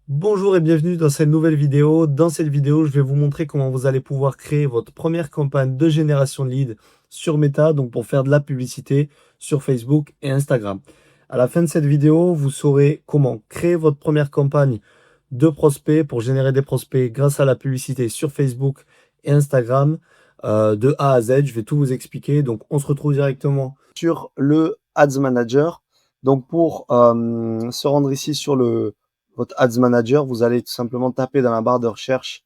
Bonjour et bienvenue dans cette nouvelle vidéo. Dans cette vidéo, je vais vous montrer comment vous allez pouvoir créer votre première campagne de génération de leads sur Meta, donc pour faire de la publicité sur Facebook et Instagram. À la fin de cette vidéo, vous saurez comment créer votre première campagne de prospects pour générer des prospects grâce à la publicité sur Facebook et Instagram de A à Z. Je vais tout vous expliquer. Donc, on se retrouve directement sur le Ads Manager. Donc, pour se rendre ici sur votre Ads Manager, vous allez tout simplement taper dans la barre de recherche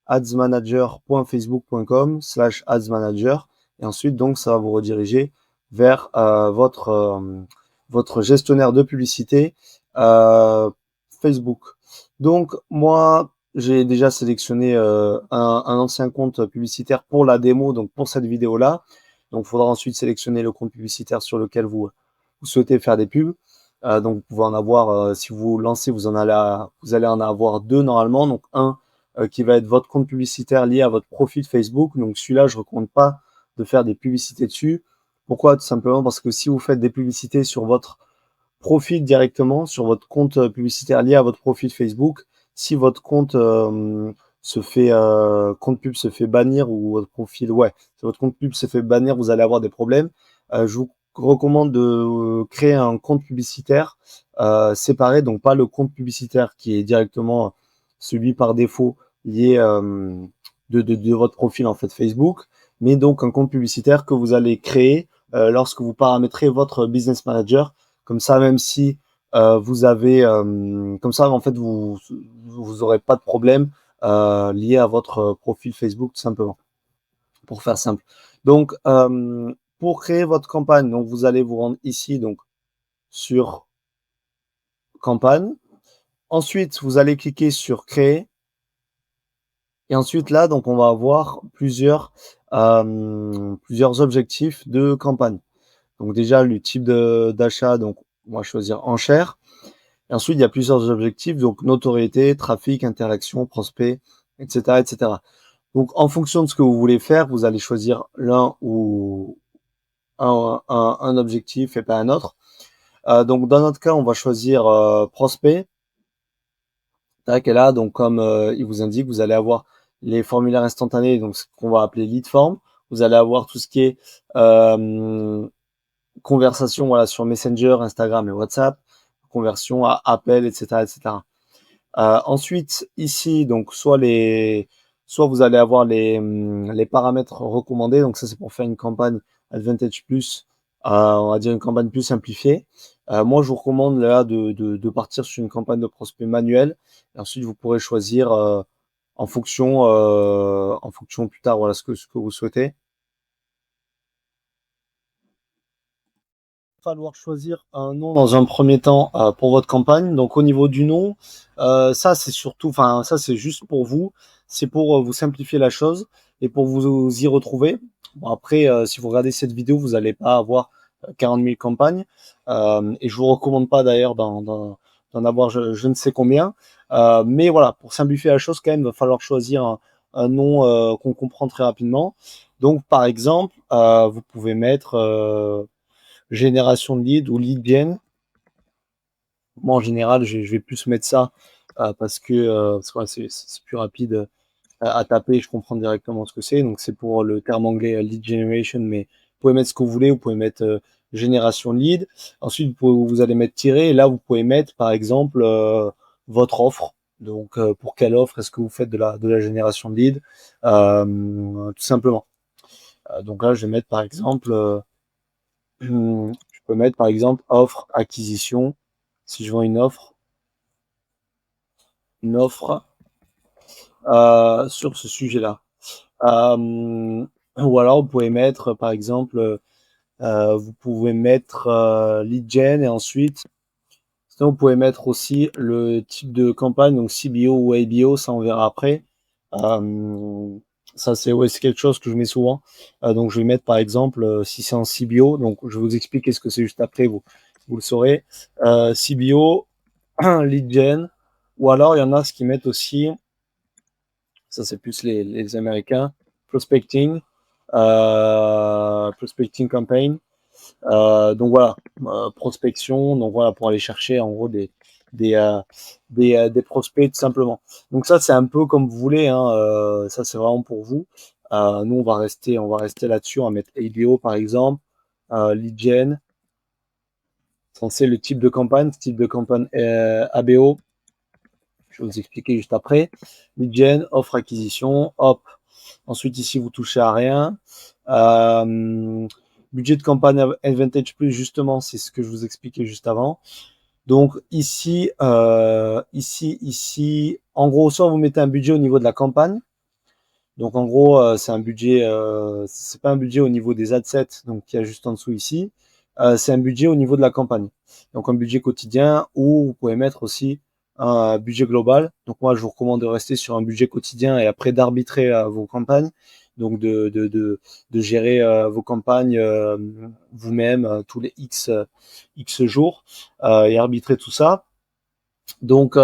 adsmanager.facebook.com/ads manager et ensuite donc ça va vous rediriger vers votre gestionnaire de publicité euh, Facebook. Donc moi j'ai déjà sélectionné un ancien compte publicitaire pour la démo, donc pour cette vidéo là. Donc il faudra ensuite sélectionner le compte publicitaire sur lequel vous souhaitez faire des pubs. Donc vous pouvez en avoir, si vous lancez, vous allez en avoir deux normalement. Donc un qui va être votre compte publicitaire lié à votre profil Facebook. Donc celui-là, je ne recommande pas de faire des publicités dessus. Pourquoi? Tout simplement parce que si vous faites des publicités sur votre profil directement, sur votre compte publicitaire lié à votre profil Facebook, si votre compte compte pub se fait bannir ou votre profil, ouais, si votre compte pub se fait bannir, vous allez avoir des problèmes. Je vous recommande de créer un compte publicitaire séparé, donc pas le compte publicitaire qui est directement celui par défaut lié de votre profil en fait Facebook, mais donc un compte publicitaire que vous allez créer lorsque vous paramétrez votre business manager. Comme ça, même si comme ça en fait vous aurez pas de problème lié à votre profil Facebook tout simplement, pour faire simple. Donc pour créer votre campagne, donc vous allez vous rendre ici donc sur campagne. Ensuite, vous allez cliquer sur créer. Et ensuite, là, donc, on va avoir plusieurs objectifs de campagne. Donc, déjà, le type d'achat, donc, on va choisir enchère. Et ensuite, il y a plusieurs objectifs, donc, notoriété, trafic, interaction, prospect, etc., etc. Donc, en fonction de ce que vous voulez faire, vous allez choisir l'un ou un objectif et pas un autre. Donc, dans notre cas, on va choisir prospect. Tac, et là, donc comme il vous indique, vous allez avoir les formulaires instantanés, donc ce qu'on va appeler lead form. Vous allez avoir tout ce qui est conversation, voilà, sur Messenger, Instagram et WhatsApp, conversion à appel, etc., etc. Ensuite, ici, donc soit vous allez avoir les paramètres recommandés. Donc ça, c'est pour faire une campagne Advantage Plus, on va dire une campagne plus simplifiée. Moi, je vous recommande là de partir sur une campagne de prospect manuel. Et ensuite, vous pourrez choisir en fonction plus tard, voilà ce que vous souhaitez. Falloir choisir un nom dans un premier temps pour votre campagne. Donc au niveau du nom, ça c'est surtout, enfin ça c'est juste pour vous, c'est pour vous simplifier la chose et pour vous y retrouver. Bon, après, si vous regardez cette vidéo, vous n'allez pas avoir 40 000 campagnes et je vous recommande pas d'ailleurs d'en avoir je ne sais combien. Mais voilà, pour simplifier la chose quand même, il va falloir choisir un nom qu'on comprend très rapidement. Donc par exemple, vous pouvez mettre génération de lead ou lead gen. Moi, en général, je vais plus mettre ça parce que voilà, c'est plus rapide à taper. Je comprends directement ce que c'est. Donc, c'est pour le terme anglais lead generation, mais vous pouvez mettre ce que vous voulez. Vous pouvez mettre génération de lead. Ensuite, vous allez mettre tiret. Et là, vous pouvez mettre, par exemple, votre offre. Donc, pour quelle offre est-ce que vous faites de la génération de lead tout simplement. Donc là, je vais mettre, par exemple, je peux mettre par exemple offre acquisition. Si je vends une offre sur ce sujet-là. Ou alors vous pouvez mettre par exemple, vous pouvez mettre lead gen et ensuite, sinon vous pouvez mettre aussi le type de campagne, donc CBO ou ABO, ça on verra après. Euh, Ça c'est ouais, c'est quelque chose que je mets souvent. Donc je vais mettre par exemple, si c'est en CBO, donc je vais vous expliquer ce que c'est juste après, vous le saurez. CBO, lead gen, ou alors il y en a ce qui mettent aussi, ça c'est plus les Américains, prospecting, prospecting campaign. Donc voilà, prospection, donc voilà, pour aller chercher en gros des prospects tout simplement. Donc ça, c'est un peu comme vous voulez, hein, ça c'est vraiment pour vous. Nous, on va rester là-dessus, on va mettre ABO par exemple, lead gen, c'est le type de campagne ABO, je vais vous expliquer juste après. Lead gen, offre acquisition, hop. Ensuite, ici, vous touchez à rien. Budget de campagne Advantage Plus, justement, c'est ce que je vous expliquais juste avant. Donc ici, en gros, soit vous mettez un budget au niveau de la campagne. Donc en gros, c'est un budget, c'est pas un budget au niveau des adsets, donc il y a juste en dessous ici. C'est un budget au niveau de la campagne. Donc un budget quotidien ou vous pouvez mettre aussi un budget global. Donc moi, je vous recommande de rester sur un budget quotidien et après d'arbitrer vos campagnes. Donc de gérer vos campagnes vous-même tous les X jours et arbitrer tout ça. Donc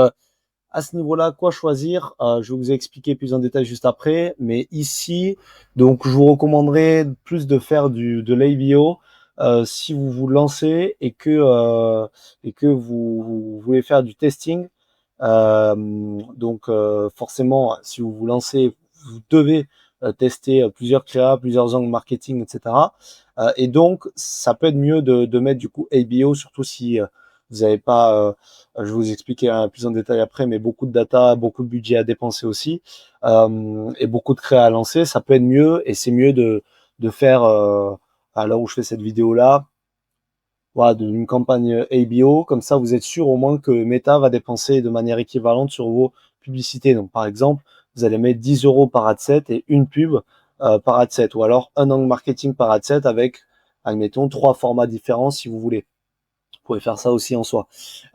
à ce niveau-là, quoi choisir je vais vous expliquer plus en détail juste après. Mais ici, donc, je vous recommanderais plus de faire de l'ABO si vous vous lancez et que vous voulez faire du testing. Forcément, si vous vous lancez, vous devez tester plusieurs créas, plusieurs angles marketing, etc. Et donc, ça peut être mieux de mettre du coup ABO, surtout si vous n'avez pas je vais vous expliquer plus en détail après, mais beaucoup de data, beaucoup de budget à dépenser aussi, et beaucoup de créa à lancer, ça peut être mieux, et c'est mieux de faire, à l'heure où je fais cette vidéo-là, voilà, d'une campagne ABO, comme ça vous êtes sûr au moins que Meta va dépenser de manière équivalente sur vos publicités. Donc par exemple, vous allez mettre 10 euros par adset et une pub par adset, ou alors un angle marketing par adset avec, admettons, 3 formats différents si vous voulez. Vous pouvez faire ça aussi en soi.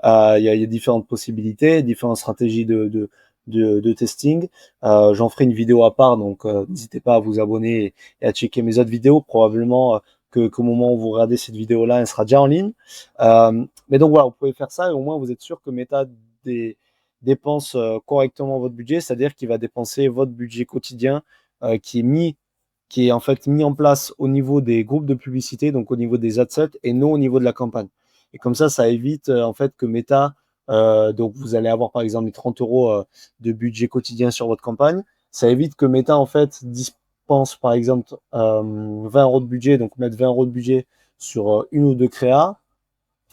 Il y a différentes possibilités, différentes stratégies de testing. J'en ferai une vidéo à part, donc n'hésitez pas à vous abonner et à checker mes autres vidéos. Probablement qu'au moment où vous regardez cette vidéo-là, elle sera déjà en ligne. Mais donc voilà, vous pouvez faire ça et au moins vous êtes sûr que Meta dépense correctement votre budget, c'est-à-dire qu'il va dépenser votre budget quotidien qui est en fait mis en place au niveau des groupes de publicité, donc au niveau des adsets et non au niveau de la campagne. Et comme ça évite en fait que Meta, donc vous allez avoir par exemple les 30 euros de budget quotidien sur votre campagne. Ça évite que Meta en fait dispense par exemple 20 euros de budget, donc mettre 20 euros de budget sur une ou deux créas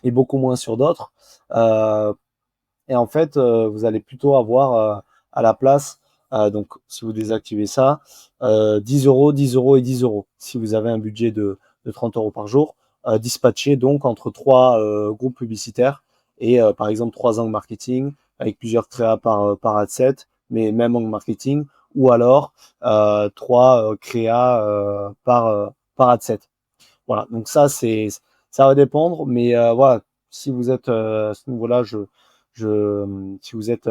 et beaucoup moins sur d'autres. Euh, et en fait, vous allez plutôt avoir à la place, donc si vous désactivez ça, 10 euros, 10 euros et 10 euros. Si vous avez un budget de 30 euros par jour, dispatché donc entre trois groupes publicitaires et par exemple trois angles marketing avec plusieurs créas par adset, mais même angle marketing, ou alors trois créas par adset. Voilà, donc ça va dépendre, mais voilà, si vous êtes à ce niveau-là, si vous êtes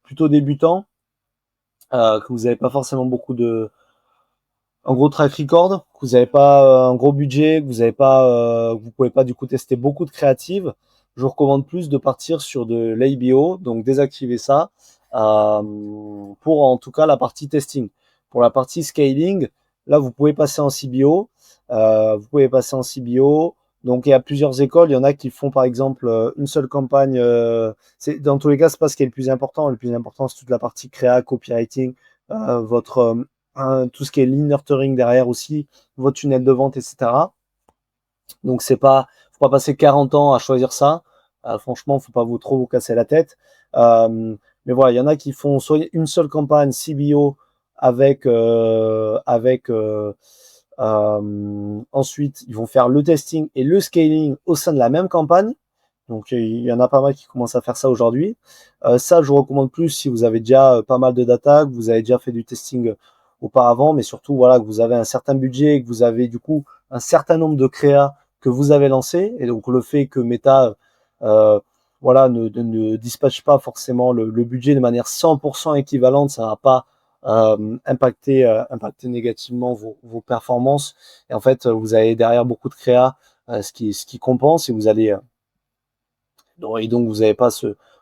plutôt débutant, que vous n'avez pas forcément beaucoup un gros track record, que vous n'avez pas un gros budget, que vous avez pas, vous pouvez pas du coup tester beaucoup de créatives, je vous recommande plus de partir sur de l'ABO, donc désactiver ça pour en tout cas la partie testing. Pour la partie scaling, là vous pouvez passer en CBO, Donc il y a plusieurs écoles, il y en a qui font par exemple une seule campagne. Dans tous les cas, c'est pas ce qui est le plus important. Le plus important, c'est toute la partie créa, copywriting, votre tout ce qui est lead nurturing derrière aussi, votre tunnel de vente, etc. Donc faut pas passer 40 ans à choisir ça. Franchement, faut pas trop vous casser la tête. Mais voilà, il y en a qui font soit une seule campagne CBO ensuite ils vont faire le testing et le scaling au sein de la même campagne. Donc il y en a pas mal qui commencent à faire ça aujourd'hui. Ça, je vous recommande plus si vous avez déjà pas mal de data, que vous avez déjà fait du testing auparavant, mais surtout voilà que vous avez un certain budget, que vous avez du coup un certain nombre de créas que vous avez lancés, et donc le fait que Meta voilà ne dispatche pas forcément le budget de manière 100% équivalente, ça va pas impacter négativement vos performances. Et en fait, vous avez derrière beaucoup de créas, ce qui compense, et vous allez et donc vous n'avez pas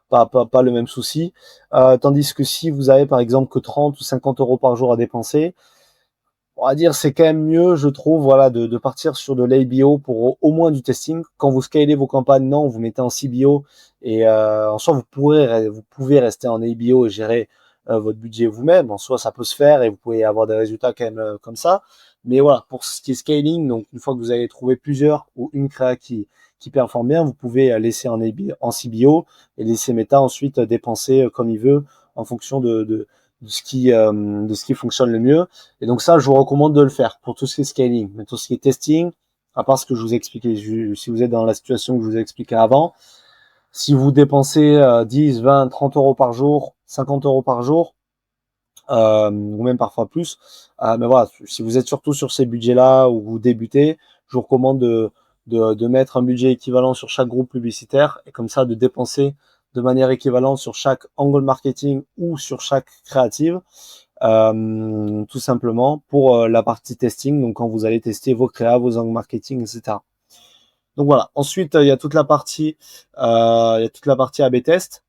le même souci. Tandis que si vous avez par exemple que 30 ou 50 euros par jour à dépenser, on va dire c'est quand même mieux, je trouve, voilà, de partir sur de l'ABO pour au moins du testing. Quand vous scalez vos campagnes, non, vous mettez en CBO Et en soi, vous pouvez rester en ABO et gérer votre budget vous-même. En soi, ça peut se faire et vous pouvez avoir des résultats quand même comme ça. Mais voilà, pour ce qui est scaling, donc une fois que vous avez trouvé plusieurs ou une créa qui performe bien, vous pouvez laisser en CBO et laisser Meta ensuite dépenser comme il veut en fonction de ce qui fonctionne le mieux. Et donc ça, je vous recommande de le faire pour tout ce qui est scaling. Mais tout ce qui est testing, à part ce que je vous ai expliqué, si vous êtes dans la situation que je vous ai expliqué avant, si vous dépensez 10, 20, 30 euros par jour, 50 euros par jour, ou même parfois plus, mais voilà, si vous êtes surtout sur ces budgets-là ou vous débutez, je vous recommande de mettre un budget équivalent sur chaque groupe publicitaire et comme ça de dépenser de manière équivalente sur chaque angle marketing ou sur chaque créative, tout simplement pour la partie testing, donc quand vous allez tester vos créas, vos angles marketing, etc. Donc voilà. Ensuite, il y a toute la partie, A/B test.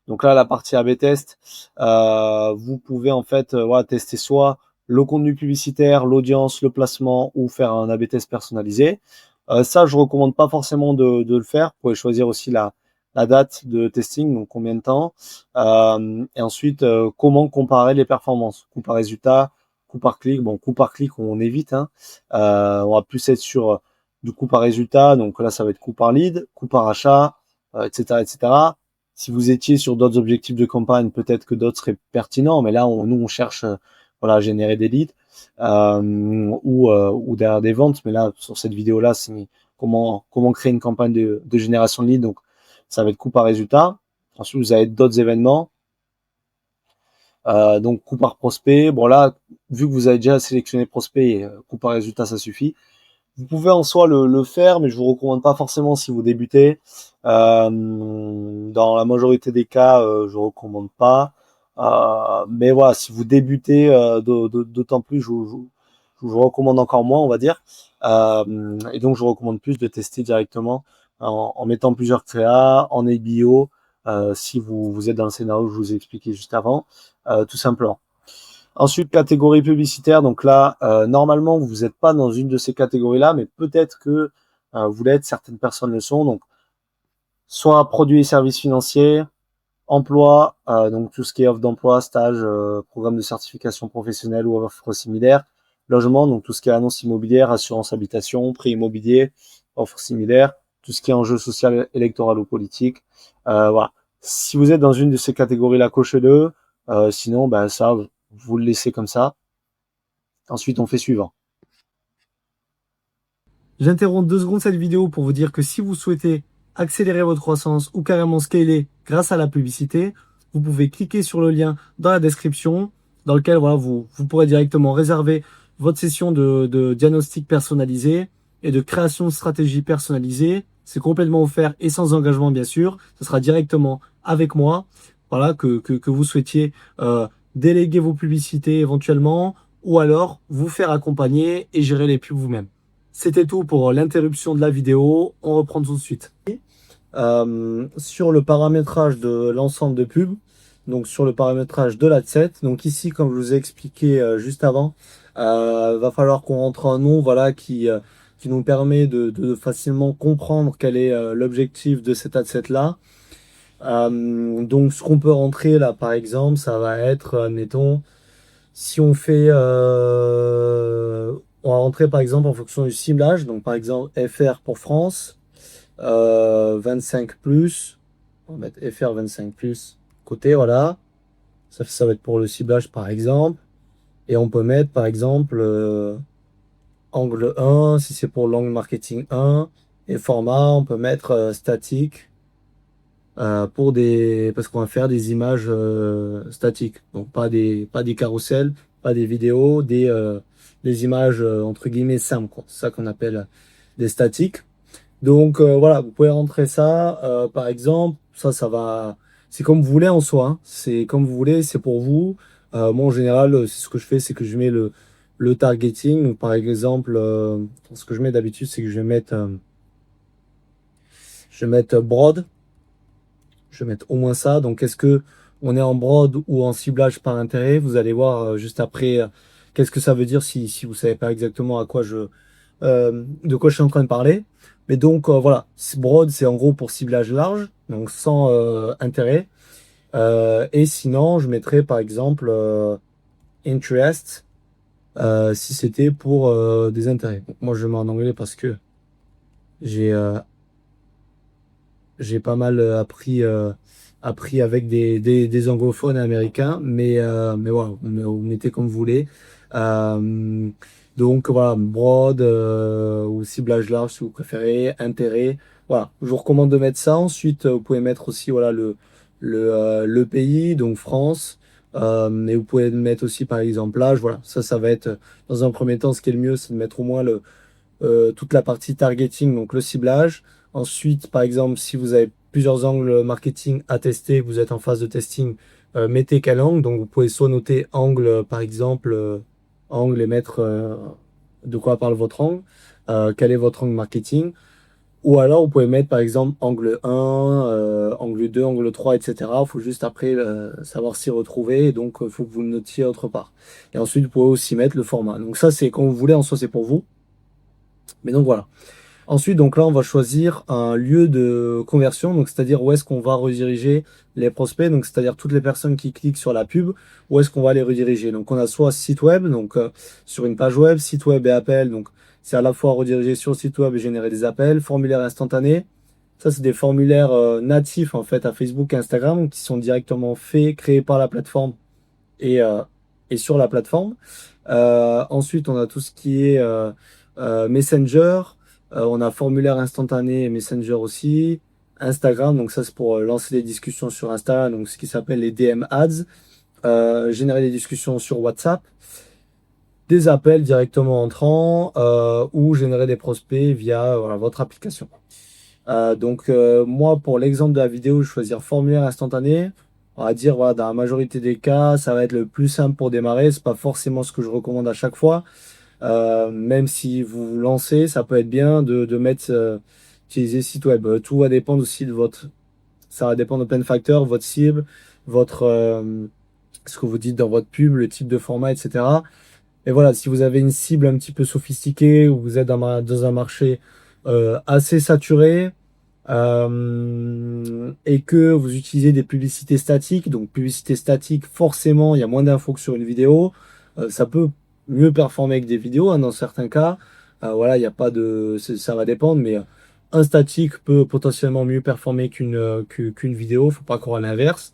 Donc là, la partie A/B test, vous pouvez en fait voilà, tester soit le contenu publicitaire, l'audience, le placement ou faire un A/B test personnalisé. Ça, je recommande pas forcément de le faire. Vous pouvez choisir aussi la date de testing, donc combien de temps. Et ensuite, comment comparer les performances. Coût par résultat, coût par clic. Bon, coût par clic, on évite. Hein. On va plus être sur du coût par résultat. Donc là, ça va être coût par lead, coût par achat, etc., etc. Si vous étiez sur d'autres objectifs de campagne, peut-être que d'autres seraient pertinents, mais là, nous, on cherche voilà, à générer des leads ou derrière des ventes. Mais là, sur cette vidéo-là, c'est comment créer une campagne de génération de leads. Donc, ça va être coût par résultat. Ensuite, vous avez d'autres événements. Donc, coût par prospect. Bon, là, vu que vous avez déjà sélectionné prospect, coût par résultat, ça suffit. Vous pouvez en soi le faire, mais je vous recommande pas forcément si vous débutez. Dans la majorité des cas, je recommande pas. Mais voilà, si vous débutez, d'autant plus, je vous recommande encore moins, on va dire. Et donc, je vous recommande plus de tester directement en mettant plusieurs créas, en ABO, si vous êtes dans le scénario que je vous ai expliqué juste avant, tout simplement. Ensuite, catégorie publicitaire. Donc là, normalement, vous n'êtes pas dans une de ces catégories-là, mais peut-être que vous l'êtes, certaines personnes le sont. Donc, soit produits et services financiers, emploi, donc tout ce qui est offre d'emploi, stage, programme de certification professionnelle ou offre similaire, logement, donc tout ce qui est annonce immobilière, assurance habitation, prix immobilier, offre similaire, tout ce qui est enjeu social, électoral ou politique. Voilà. Si vous êtes dans une de ces catégories-là, cochez-le. Sinon, ben ça, vous le laissez comme ça. Ensuite, on fait suivant. J'interromps 2 secondes cette vidéo pour vous dire que si vous souhaitez accélérer votre croissance ou carrément scaler grâce à la publicité, vous pouvez cliquer sur le lien dans la description dans lequel voilà, vous pourrez directement réserver votre session de diagnostic personnalisé et de création de stratégie personnalisée. C'est complètement offert et sans engagement bien sûr. Ce sera directement avec moi. Voilà, que vous souhaitiez déléguer vos publicités éventuellement ou alors vous faire accompagner et gérer les pubs vous-même. C'était tout pour l'interruption de la vidéo. On reprend tout de suite. Sur le paramétrage de l'ensemble de pubs, donc sur le paramétrage de l'adset. Donc ici, comme je vous ai expliqué juste avant, va falloir qu'on rentre un nom voilà, qui nous permet de facilement comprendre quel est l'objectif de cet adset-là. Donc ce qu'on peut rentrer là, par exemple, ça va être, admettons, si on fait, on va rentrer par exemple en fonction du ciblage, donc par exemple FR pour France, 25 plus, on va mettre FR 25 plus côté, voilà, ça va être pour le ciblage par exemple, et on peut mettre par exemple angle 1 si c'est pour l'angle marketing 1, et format, on peut mettre statique parce qu'on va faire des images statiques, donc pas des carousels, pas des vidéos, des images entre guillemets simples, quoi. C'est ça qu'on appelle des statiques. Donc voilà, vous pouvez rentrer ça, par exemple, ça va, c'est comme vous voulez en soi, hein. C'est comme vous voulez, c'est pour vous. Moi en général, c'est ce que je fais, c'est que je mets le targeting. Donc, par exemple, ce que je mets d'habitude, c'est que je vais mettre broad. Je vais mettre au moins ça. Donc, est-ce que on est en broad ou en ciblage par intérêt? Vous allez voir juste après qu'est-ce que ça veut dire si vous savez pas exactement de quoi je suis en train de parler. Mais donc voilà, broad c'est en gros pour ciblage large, donc sans intérêt. Et sinon, je mettrais par exemple interest si c'était pour des intérêts. Donc, moi je le mets en anglais parce que j'ai j'ai pas mal appris avec des anglophones américains, mais voilà, vous mettez comme vous voulez. Euh, donc voilà, broad ou ciblage large si vous préférez, intérêt. Voilà, je vous recommande de mettre ça. Ensuite, vous pouvez mettre aussi voilà, le pays, donc France. Et vous pouvez mettre aussi par exemple l'âge. Voilà, ça va être dans un premier temps, ce qui est le mieux, c'est de mettre au moins toute la partie targeting, donc le ciblage. Ensuite, par exemple, si vous avez plusieurs angles marketing à tester, vous êtes en phase de testing, mettez quel angle. Donc, vous pouvez soit noter angle, par exemple, angle et mettre de quoi parle votre angle, quel est votre angle marketing. Ou alors, vous pouvez mettre, par exemple, angle 1, angle 2, angle 3, etc. Il faut juste après savoir s'y retrouver. Et donc, il faut que vous le notiez autre part. Et ensuite, vous pouvez aussi mettre le format. Donc, ça, c'est quand vous voulez. En soi, c'est pour vous. Mais donc, voilà. Ensuite, donc là, on va choisir un lieu de conversion, donc c'est-à-dire où est-ce qu'on va rediriger les prospects, donc c'est-à-dire toutes les personnes qui cliquent sur la pub, où est-ce qu'on va les rediriger. Donc on a soit site web, donc sur une page web, site web et appel, donc c'est à la fois rediriger sur le site web et générer des appels, formulaire instantané. Ça, c'est des formulaires natifs en fait à Facebook et Instagram qui sont directement faits, créés par la plateforme et, euh, et sur la plateforme. Ensuite, on a tout ce qui est Messenger. On a formulaire instantané et Messenger aussi. Instagram, donc ça c'est pour lancer des discussions sur Insta, donc ce qui s'appelle les DM ads. Générer des discussions sur WhatsApp, des appels directement entrants ou générer des prospects via voilà, votre application. Moi, pour l'exemple de la vidéo, je vais choisir formulaire instantané. On va dire, voilà, dans la majorité des cas, ça va être le plus simple pour démarrer. C'est pas forcément ce que je recommande à chaque fois. Même si vous vous lancez, ça peut être bien de mettre, utiliser site web. Tout va dépendre aussi de ça va dépendre de plein de facteurs, votre cible, votre, ce que vous dites dans votre pub, le type de format, etc. Et voilà, si vous avez une cible un petit peu sophistiquée ou vous êtes dans un marché assez saturé, et que vous utilisez des publicités statiques, donc publicité statique, forcément, il y a moins d'infos que sur une vidéo. Ça peut mieux performer que des vidéos, hein, dans certains cas. Voilà, il n'y a pas de, ça va dépendre, mais un statique peut potentiellement mieux performer qu'une vidéo. Faut pas croire l'inverse.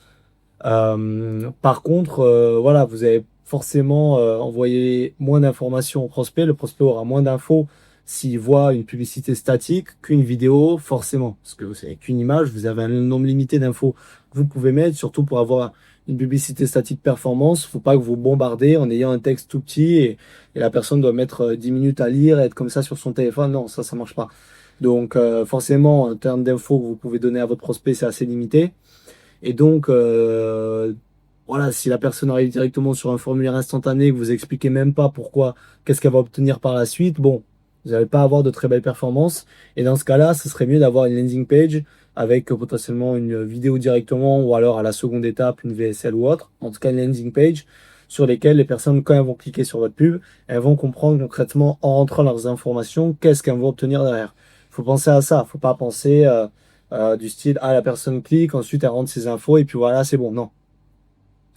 Par contre, voilà, vous avez forcément envoyé moins d'informations au prospect. Le prospect aura moins d'infos s'il voit une publicité statique qu'une vidéo, forcément. Parce que c'est qu'une image, vous avez un nombre limité d'infos que vous pouvez mettre, surtout pour avoir une publicité statique performance. Faut pas que vous bombardez en ayant un texte tout petit et la personne doit mettre 10 minutes à lire et être comme ça sur son téléphone. Non, ça marche pas. Donc, forcément, en termes d'infos que vous pouvez donner à votre prospect, c'est assez limité. Et donc, voilà, si la personne arrive directement sur un formulaire instantané, que vous expliquez même pas pourquoi, qu'est-ce qu'elle va obtenir par la suite, bon, vous n'allez pas avoir de très belles performances. Et dans ce cas-là, ce serait mieux d'avoir une landing page avec potentiellement une vidéo directement ou alors à la seconde étape, une VSL ou autre. En tout cas, une landing page sur lesquelles les personnes, quand elles vont cliquer sur votre pub, elles vont comprendre concrètement en rentrant leurs informations, qu'est-ce qu'elles vont obtenir derrière. Il faut penser à ça. Il ne faut pas penser du style, ah, la personne clique, ensuite elle rentre ses infos et puis voilà, c'est bon. Non.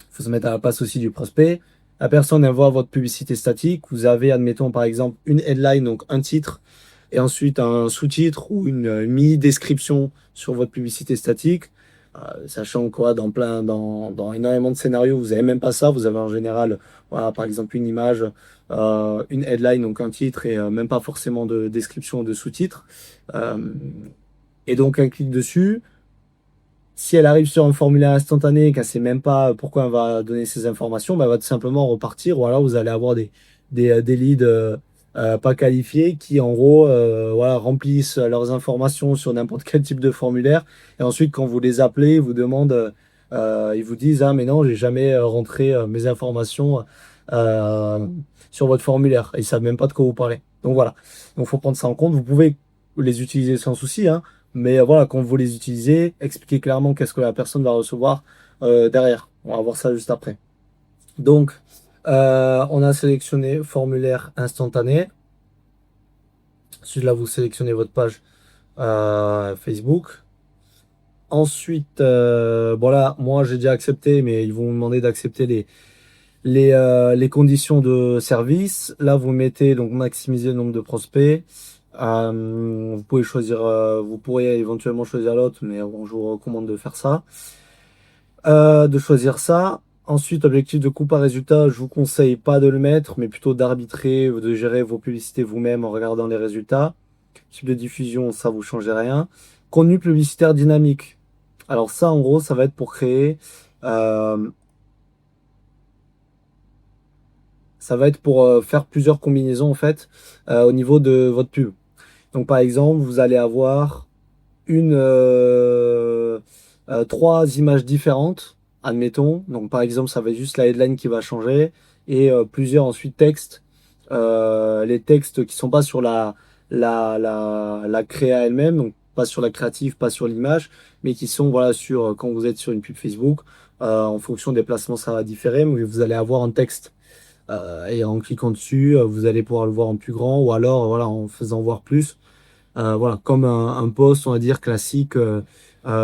Il faut se mettre à la place aussi du prospect. La personne, elle voit votre publicité statique. Vous avez, admettons, par exemple, une headline, donc un titre, et ensuite un sous-titre ou une mini-description sur votre publicité statique. Sachant quoi, dans énormément de scénarios, vous n'avez même pas ça. Vous avez en général, voilà, par exemple, une image, une headline, donc un titre, et même pas forcément de description ou de sous-titre. Euh, et donc, un clic dessus. Si elle arrive sur un formulaire instantané et qu'elle ne sait même pas pourquoi elle va donner ces informations, bah, elle va tout simplement repartir. Ou alors vous allez avoir des leads pas qualifiés qui, en gros, voilà, remplissent leurs informations sur n'importe quel type de formulaire. Et ensuite, quand vous les appelez, ils vous demandent, ils vous disent, ah, mais non, j'ai jamais rentré mes informations euh, sur votre formulaire. Et ils savent même pas de quoi vous parlez. Donc voilà. Donc, il faut prendre ça en compte. Vous pouvez les utiliser sans souci, hein. Mais voilà, quand vous les utilisez, expliquez clairement qu'est-ce que la personne va recevoir derrière. On va voir ça juste après. Donc, on a sélectionné formulaire instantané. Ensuite, là, vous sélectionnez votre page Facebook. Ensuite, bon là, moi j'ai déjà accepté, mais ils vont vous demander d'accepter les conditions de service. Là, vous mettez donc maximiser le nombre de prospects. Vous pouvez choisir, vous pourriez éventuellement choisir l'autre, mais bon, je vous recommande de faire ça. De choisir ça. Ensuite, objectif de coût par résultat, je vous conseille pas de le mettre, mais plutôt d'arbitrer, de gérer vos publicités vous-même en regardant les résultats. Type de diffusion, ça vous changez rien. Contenu publicitaire dynamique. Alors ça, en gros, ça va être pour créer, euh, ça va être pour faire plusieurs combinaisons en fait au niveau de votre pub. Donc par exemple, vous allez avoir une, trois images différentes, admettons. Donc par exemple, ça va être juste la headline qui va changer et plusieurs ensuite textes. Les textes qui sont pas sur la créa elle-même, donc pas sur la créative, pas sur l'image, mais qui sont voilà sur quand vous êtes sur une pub Facebook. En fonction des placements, ça va différer, mais vous allez avoir un texte. Et en cliquant dessus, vous allez pouvoir le voir en plus grand ou alors voilà en faisant voir plus. Voilà, comme un post, on va dire, classique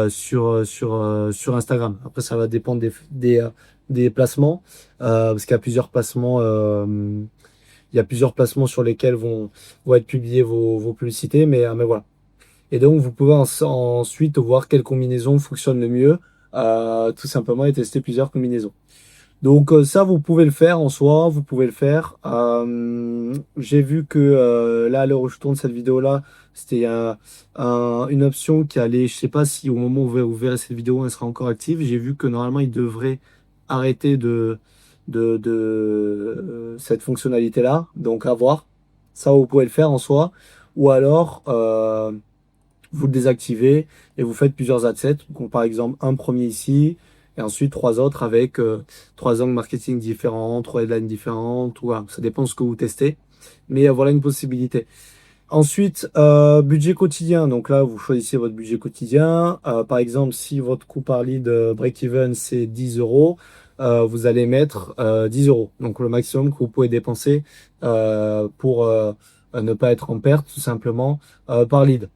sur Instagram. Après, ça va dépendre des placements, parce qu'il y a plusieurs placements, il y a plusieurs placements sur lesquels vont être publiées vos publicités, mais voilà. Et donc, vous pouvez ensuite voir quelle combinaison fonctionne le mieux, tout simplement, et tester plusieurs combinaisons. Donc ça, vous pouvez le faire en soi, vous pouvez le faire. J'ai vu que là, à l'heure où je tourne cette vidéo-là, c'était une option qui allait, je sais pas si au moment où vous verrez cette vidéo, elle sera encore active. J'ai vu que normalement, il devrait arrêter de cette fonctionnalité-là. Donc à voir. Ça, vous pouvez le faire en soi. Ou alors, vous le désactivez et vous faites plusieurs adsets. Donc, par exemple, un premier ici et ensuite trois autres avec trois angles marketing différents, trois headlines différentes. Voilà, ça dépend de ce que vous testez. Mais voilà une possibilité. Ensuite, budget quotidien. Donc là, vous choisissez votre budget quotidien. Par exemple, si votre coût par lead break-even, c'est 10 euros, vous allez mettre 10 euros. Donc le maximum que vous pouvez dépenser pour ne pas être en perte, tout simplement, par lead.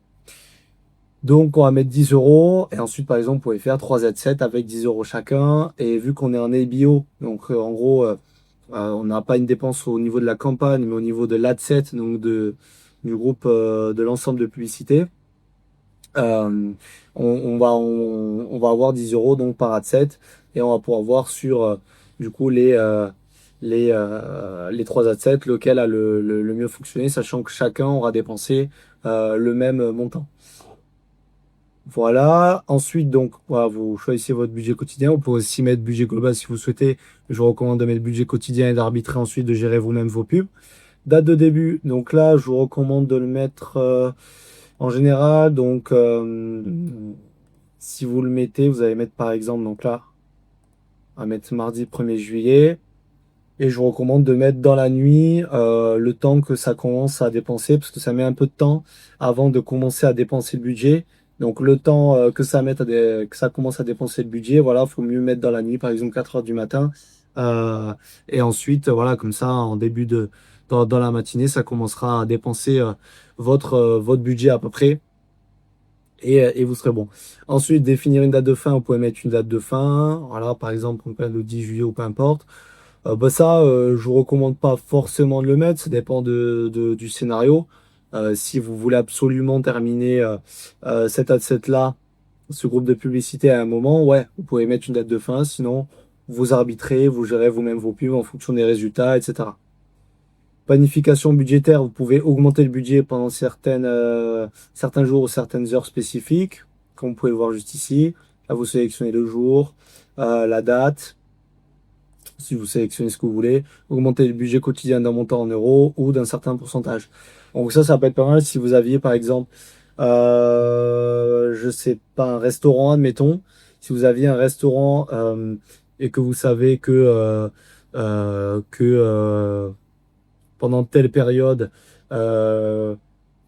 Donc, on va mettre 10 euros. Et ensuite, par exemple, vous pouvez faire 3 Z7 avec 10 euros chacun. Et vu qu'on est en ABO, donc en gros, on n'a pas une dépense au niveau de la campagne, mais au niveau de l'adset, donc du groupe de l'ensemble de publicité, on va avoir 10 euros donc par adset. Et on va pouvoir voir sur du coup les 3 adsets lequel a le mieux fonctionné, sachant que chacun aura dépensé le même montant. Voilà. Ensuite, donc, voilà, vous choisissez votre budget quotidien. Vous pouvez aussi mettre budget global si vous souhaitez. Je vous recommande de mettre budget quotidien et d'arbitrer ensuite de gérer vous-même vos pubs. Date de début. Donc là, je vous recommande de le mettre en général. Donc, si vous le mettez, vous allez mettre par exemple, donc là, on va mettre mardi 1er juillet. Et je vous recommande de mettre dans la nuit le temps que ça commence à dépenser, parce que ça met un peu de temps avant de commencer à dépenser le budget. Donc le temps que ça mette que ça commence à dépenser le budget, voilà, faut mieux mettre dans la nuit, par exemple 4 heures du matin. Et ensuite, voilà, comme ça, en début dans la matinée, ça commencera à dépenser votre budget à peu près. Et vous serez bon. Ensuite, définir une date de fin, vous pouvez mettre une date de fin. Voilà, par exemple, on peut le 10 juillet ou peu importe. Bah ça, je vous recommande pas forcément de le mettre, ça dépend du scénario. Si vous voulez absolument terminer cet ad-set-là, ce groupe de publicité à un moment, ouais, vous pouvez mettre une date de fin, sinon vous arbitrez, vous gérez vous-même vos pubs en fonction des résultats, etc. Planification budgétaire, vous pouvez augmenter le budget pendant certains jours ou certaines heures spécifiques, comme vous pouvez le voir juste ici. Là, vous sélectionnez le jour, la date, si vous sélectionnez ce que vous voulez, augmenter le budget quotidien d'un montant en euros ou d'un certain pourcentage. Donc ça peut être pas mal si vous aviez par exemple, je sais pas, un restaurant, admettons, si vous aviez un restaurant et que vous savez que pendant telle période, euh,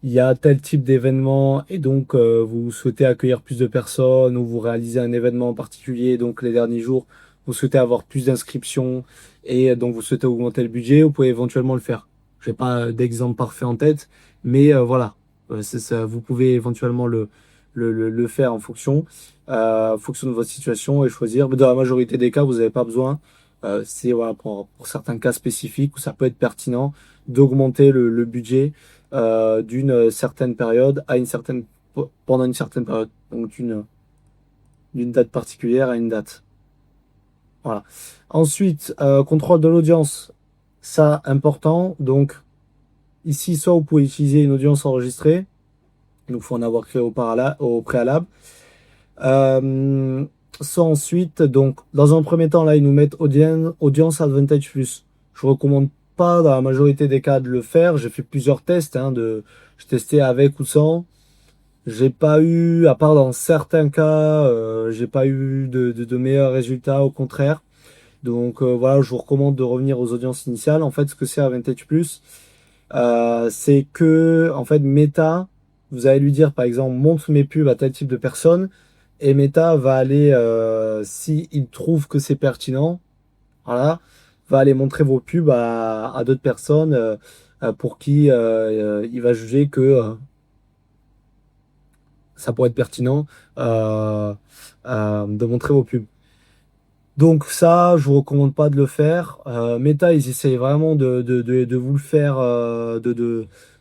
il y a tel type d'événement et donc vous souhaitez accueillir plus de personnes ou vous réalisez un événement en particulier, donc les derniers jours, vous souhaitez avoir plus d'inscriptions et donc vous souhaitez augmenter le budget, vous pouvez éventuellement le faire. j'ai pas d'exemple parfait en tête, mais voilà. C'est ça, vous pouvez éventuellement le faire en fonction de votre situation et choisir. Mais dans la majorité des cas, vous n'avez pas besoin. C'est voilà, pour certains cas spécifiques où ça peut être pertinent d'augmenter le budget d'une certaine période à une certaine pendant une certaine période. Donc d'une date particulière à une date. Voilà. Ensuite, contrôle de l'audience. Ça, important. Donc, ici, soit vous pouvez utiliser une audience enregistrée. Il faut en avoir créé au préalable. Euh, Soit ensuite, donc, dans un premier temps, là, ils nous mettent Audience Advantage Plus. Je recommande pas, dans la majorité des cas, de le faire. J'ai fait plusieurs tests, hein, j'ai testé avec ou sans. J'ai pas eu, à part dans certains cas, j'ai pas eu de meilleurs résultats, au contraire. Donc voilà, je vous recommande de revenir aux audiences initiales. En fait, ce que c'est Advantage Plus, c'est que en fait Meta, vous allez lui dire par exemple montre mes pubs à tel type de personne, et Meta va aller, si il trouve que c'est pertinent, voilà, va aller montrer vos pubs à d'autres personnes pour qui il va juger que ça pourrait être pertinent euh, de montrer vos pubs. Donc ça, je vous recommande pas de le faire. Meta, ils essayent vraiment de vous le faire,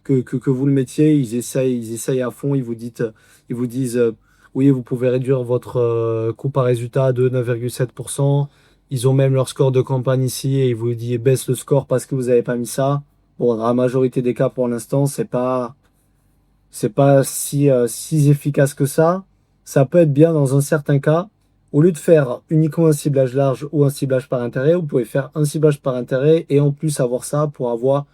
que vous le mettiez. Ils essayent à fond. Ils vous disent, oui, vous pouvez réduire votre coût par résultat de 9,7%. Ils ont même leur score de campagne ici et ils vous disent baisse le score parce que vous n'avez pas mis ça. Bon, dans la majorité des cas, pour l'instant, c'est pas si efficace que ça. Ça peut être bien dans un certain cas. Au lieu de faire uniquement un ciblage large ou un ciblage par intérêt, vous pouvez faire un ciblage par intérêt et en plus avoir ça pour avoir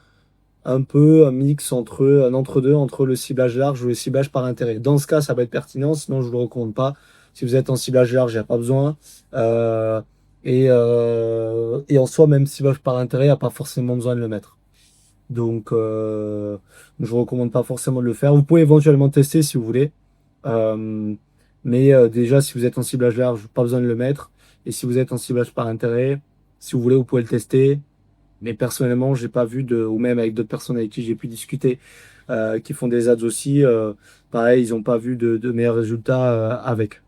un peu un mix un entre-deux entre le ciblage large ou le ciblage par intérêt. Dans ce cas, ça va être pertinent, sinon je ne vous le recommande pas. Si vous êtes en ciblage large, il n'y a pas besoin. Euh, et en soi, même ciblage par intérêt, il n'y a pas forcément besoin de le mettre. Donc, je ne vous recommande pas forcément de le faire. Vous pouvez éventuellement tester si vous voulez. Euh, mais déjà, si vous êtes en ciblage large, pas besoin de le mettre. Et si vous êtes en ciblage par intérêt, si vous voulez, vous pouvez le tester. Mais personnellement, j'ai pas vu ou même avec d'autres personnes avec qui j'ai pu discuter, qui font des ads aussi, pareil, ils n'ont pas vu de meilleurs résultats avec.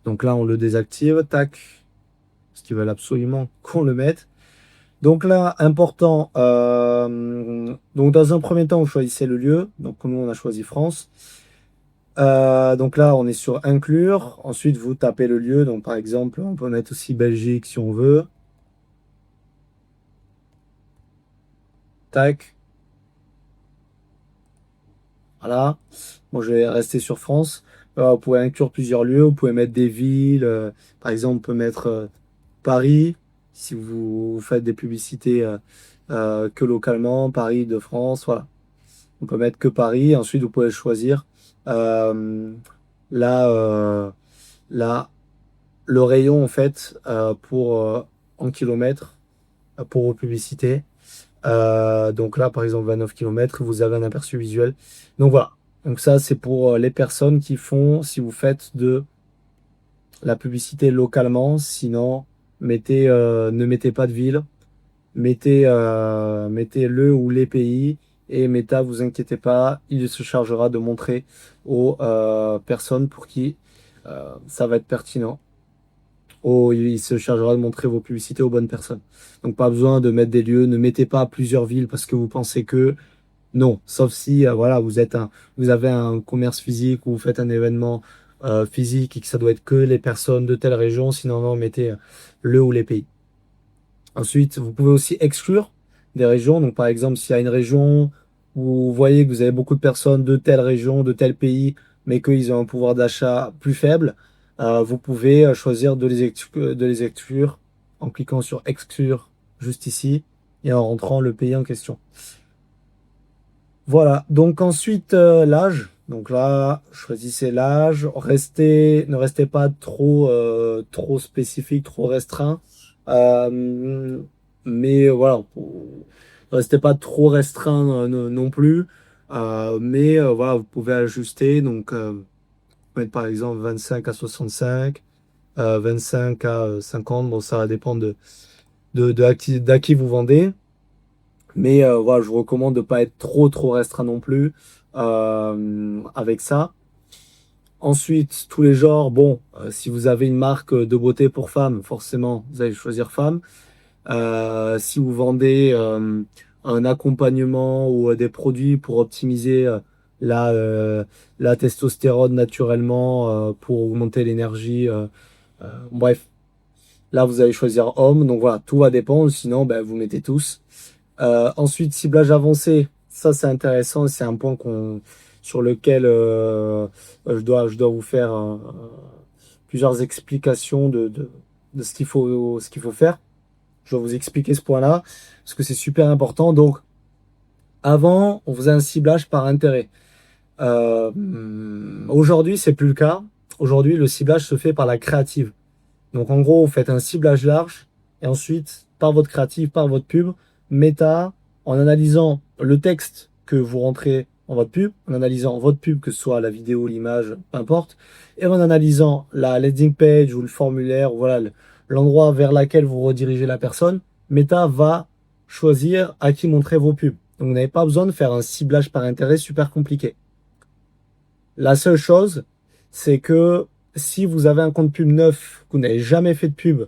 Donc là, on le désactive, tac, parce qu'ils veulent absolument qu'on le mette. Donc là, important, donc dans un premier temps, vous choisissez le lieu. Donc nous, on a choisi France. Donc là, on est sur inclure. Ensuite, vous tapez le lieu. Donc par exemple, on peut mettre aussi Belgique si on veut. Tac, voilà. Bon, je vais rester sur France. Vous pouvez inclure plusieurs lieux. Vous pouvez mettre des villes. Par exemple, on peut mettre Paris si vous faites des publicités que localement. Paris, de France, voilà. On peut mettre que Paris. Ensuite, vous pouvez choisir euh, là, là, le rayon en fait en kilomètres pour vos publicités. Donc là, par exemple, 29 kilomètres, vous avez un aperçu visuel. Donc voilà. Donc ça, c'est pour les personnes qui font, si vous faites de la publicité localement. Sinon, ne mettez pas de ville. Mettez le ou les pays et Meta, vous inquiétez pas, il se chargera de montrer aux personnes pour qui ça va être pertinent. Il se chargera de montrer vos publicités aux bonnes personnes. Donc pas besoin de mettre des lieux, ne mettez pas plusieurs villes parce que vous pensez que non, sauf si voilà, vous avez un commerce physique ou vous faites un événement physique et que ça doit être que les personnes de telle région, sinon non, mettez le ou les pays. Ensuite, vous pouvez aussi exclure des régions. Donc, par exemple, s'il y a une région où vous voyez que vous avez beaucoup de personnes de telle région, de tel pays, mais qu'ils ont un pouvoir d'achat plus faible, vous pouvez choisir de les exclure en cliquant sur exclure juste ici et en rentrant le pays en question. Voilà. Donc, ensuite, l'âge. Donc là, choisissez l'âge. Ne restez pas trop spécifique, trop restreint. Euh, mais voilà, restez pas trop restreint non plus. Mais voilà, vous pouvez ajuster. Donc, mettre par exemple 25 à 65, 25 à 50. Bon, ça va dépendre d'à qui vous vendez. Mais voilà, je vous recommande de pas être trop restreint non plus avec ça. Ensuite, tous les genres, bon, si vous avez une marque de beauté pour femmes, forcément, vous allez choisir femme. Si vous vendez un accompagnement ou des produits pour optimiser la, euh, la testostérone naturellement, pour augmenter l'énergie, bref, là vous allez choisir homme. Donc voilà, tout va dépendre, sinon ben, vous mettez tous. Ensuite, ciblage avancé, ça c'est intéressant, c'est un point sur lequel je dois vous faire plusieurs explications de ce qu'il faut faire. Je vais vous expliquer ce point-là, parce que c'est super important. Donc, avant, on faisait un ciblage par intérêt. Aujourd'hui, c'est plus le cas. Aujourd'hui, le ciblage se fait par la créative. Donc, en gros, vous faites un ciblage large, et ensuite, par votre créative, par votre pub, Meta, en analysant le texte que vous rentrez dans votre pub, en analysant votre pub, que ce soit la vidéo, l'image, peu importe, et en analysant la landing page ou le formulaire, ou voilà, l'endroit vers lequel vous redirigez la personne, Meta va choisir à qui montrer vos pubs. Donc, vous n'avez pas besoin de faire un ciblage par intérêt super compliqué. La seule chose, c'est que si vous avez un compte pub neuf, que vous n'avez jamais fait de pub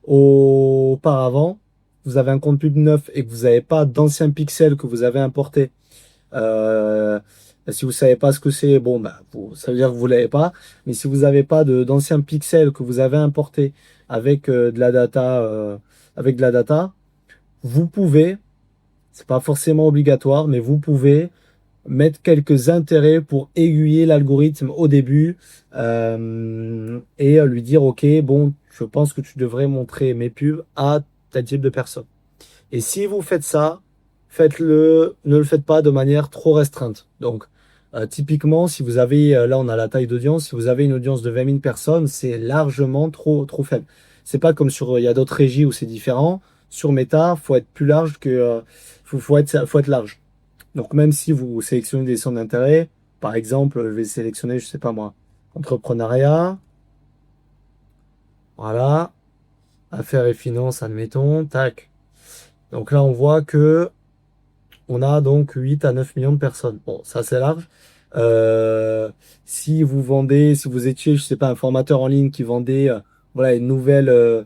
auparavant, vous avez un compte pub neuf et que vous n'avez pas d'anciens pixels que vous avez importés, euh, si vous savez pas ce que c'est, bon, bah, ça veut dire que vous l'avez pas. Mais si vous n'avez pas d'anciens pixels que vous avez importés avec avec de la data, vous pouvez, c'est pas forcément obligatoire, mais vous pouvez mettre quelques intérêts pour aiguiller l'algorithme au début et lui dire, OK, bon, je pense que tu devrais montrer mes pubs à tel type de personne. Et si vous faites ça, faites-le, ne le faites pas de manière trop restreinte. Donc, typiquement, si vous avez, là on a la taille d'audience, si vous avez une audience de 20 000 personnes, c'est largement trop faible. C'est pas comme sur, il y a d'autres régies où c'est différent. Sur Meta, faut être plus large que, faut être large. Donc, même si vous sélectionnez des centres d'intérêt, par exemple, je vais sélectionner, je sais pas moi, entrepreneuriat, voilà, affaires et finances, admettons, tac. Donc là, on voit que on a donc 8 à 9 millions de personnes. Bon, ça c'est large. Si vous vendez, si vous étiez, je sais pas, un formateur en ligne qui vendait, voilà, une nouvelle,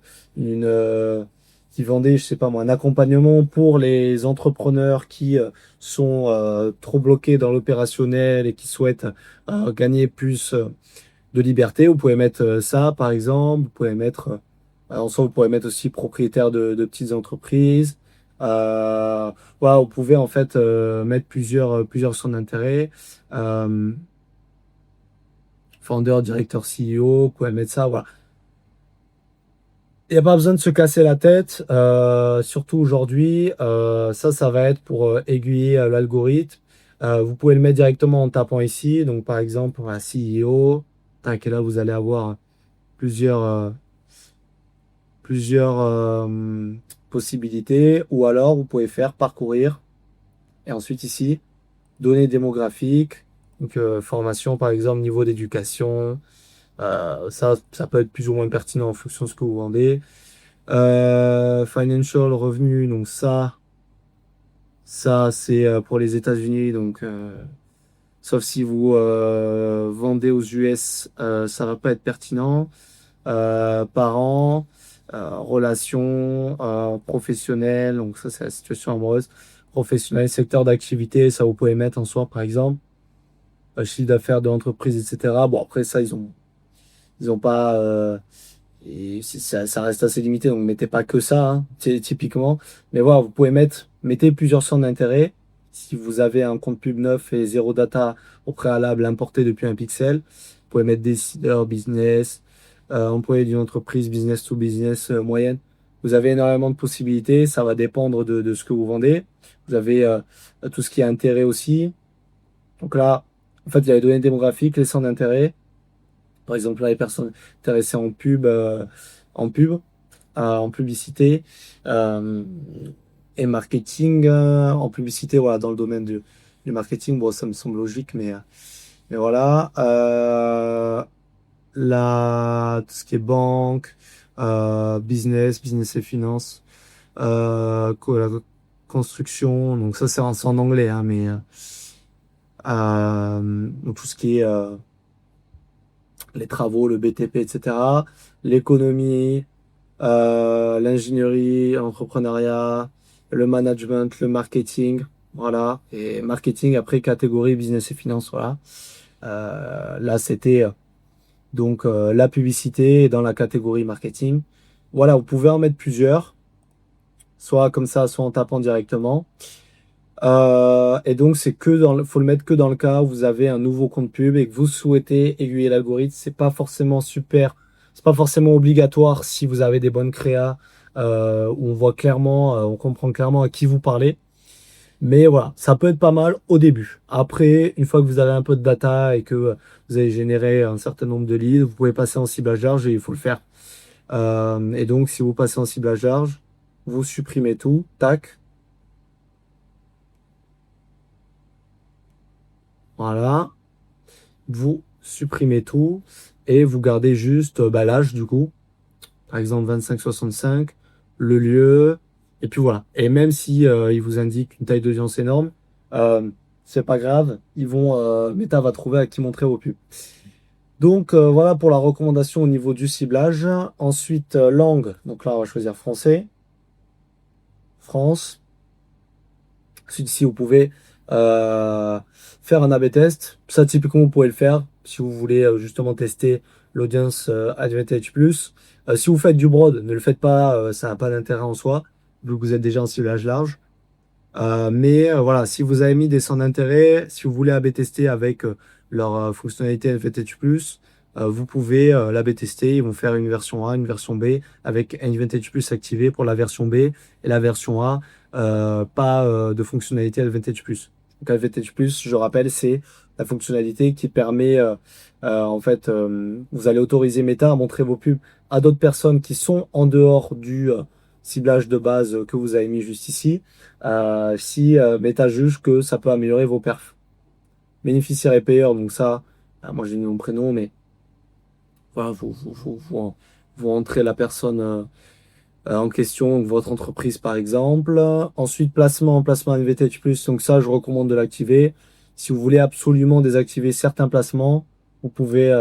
qui vendait, je sais pas moi, un accompagnement pour les entrepreneurs qui sont trop bloqués dans l'opérationnel et qui souhaitent gagner plus de liberté, vous pouvez mettre ça, par exemple. Vous pouvez mettre, en soi, vous pouvez mettre aussi propriétaire de petites entreprises. Voilà, vous pouvez en fait mettre plusieurs centres d'intérêt. Euh, Founder, directeur CEO, vous pouvez mettre ça. Voilà. Il n'y a pas besoin de se casser la tête, surtout aujourd'hui. Ça va être pour aiguiller l'algorithme. Vous pouvez le mettre directement en tapant ici. Donc, par exemple, voilà, CEO. Tac, et là, vous allez avoir plusieurs, plusieurs possibilités. Ou alors, vous pouvez faire parcourir. Et ensuite, ici, données démographiques. Donc, formation, par exemple, niveau d'éducation. Ça peut être plus ou moins pertinent en fonction de ce que vous vendez. Financial revenu, donc ça c'est pour les États-Unis. Donc, sauf si vous vendez aux US, ça va pas être pertinent. Parents, relations professionnelles, donc ça c'est la situation amoureuse, professionnelle, secteur d'activité, ça vous pouvez mettre en soi par exemple, chiffre d'affaires de l'entreprise, etc. Bon après ça ils ont pas et ça reste assez limité, donc mettez pas que ça, hein, typiquement. Mais voilà, vous pouvez mettez plusieurs centres d'intérêt. Si vous avez un compte pub neuf et zéro data au préalable importé depuis un pixel, vous pouvez mettre décideur, business, employé d'une entreprise, business to business moyenne. Vous avez énormément de possibilités, ça va dépendre de ce que vous vendez. Vous avez tout ce qui est intérêt aussi. Donc là, en fait, il y a les données démographiques, les centres d'intérêt. Par exemple, là, les personnes intéressées en pub, en publicité euh, et marketing. En publicité, voilà, dans le domaine du marketing, bon, ça me semble logique, mais voilà. Là, tout ce qui est banque, business et finance, construction, donc ça c'est en anglais, hein, mais donc tout ce qui est les travaux, le BTP, etc. L'économie, l'ingénierie, l'entrepreneuriat, le management, le marketing, voilà. Et marketing après catégorie business et finance, voilà. Là c'était donc la publicité dans la catégorie marketing. Voilà, vous pouvez en mettre plusieurs, soit comme ça, soit en tapant directement. Et donc, faut le mettre que dans le cas où vous avez un nouveau compte pub et que vous souhaitez aiguiller l'algorithme. C'est pas forcément obligatoire si vous avez des bonnes créas, où on voit clairement, on comprend clairement à qui vous parlez. Mais voilà, ça peut être pas mal au début. Après, une fois que vous avez un peu de data et que vous avez généré un certain nombre de leads, vous pouvez passer en ciblage large et il faut le faire. Et donc, si vous passez en ciblage large, vous supprimez tout, tac, voilà. Vous supprimez tout et vous gardez juste l'âge du coup, par exemple 25-65, le lieu, et puis voilà. Et même si il vous indique une taille d'audience énorme, euh, c'est pas grave, Meta va trouver à qui montrer vos pubs. Donc voilà pour la recommandation au niveau du ciblage. Ensuite, langue, donc là on va choisir français, France. Ensuite, si vous pouvez faire un A/B test, ça typiquement vous pouvez le faire si vous voulez justement tester l'audience Advantage Plus. Si vous faites du broad, ne le faites pas, ça n'a pas d'intérêt en soi, vu que vous êtes déjà en ciblage large. Mais voilà, si vous avez mis des centres d'intérêt, si vous voulez A/B tester avec leur fonctionnalité Advantage Plus, vous pouvez l'A/B tester. Ils vont faire une version A, une version B avec Advantage Plus activé pour la version B et la version A, pas de fonctionnalité Advantage Plus. Donc Advantage Plus, je rappelle, c'est la fonctionnalité qui permet, vous allez autoriser Meta à montrer vos pubs à d'autres personnes qui sont en dehors du ciblage de base que vous avez mis juste ici, si Meta juge que ça peut améliorer vos perfs. Bénéficiaires et payeurs, donc ça, moi j'ai mis mon prénom, mais voilà, vous entrez la personne en question, donc votre entreprise par exemple. Ensuite, placement NVTH+, donc ça, je recommande de l'activer. Si vous voulez absolument désactiver certains placements, vous pouvez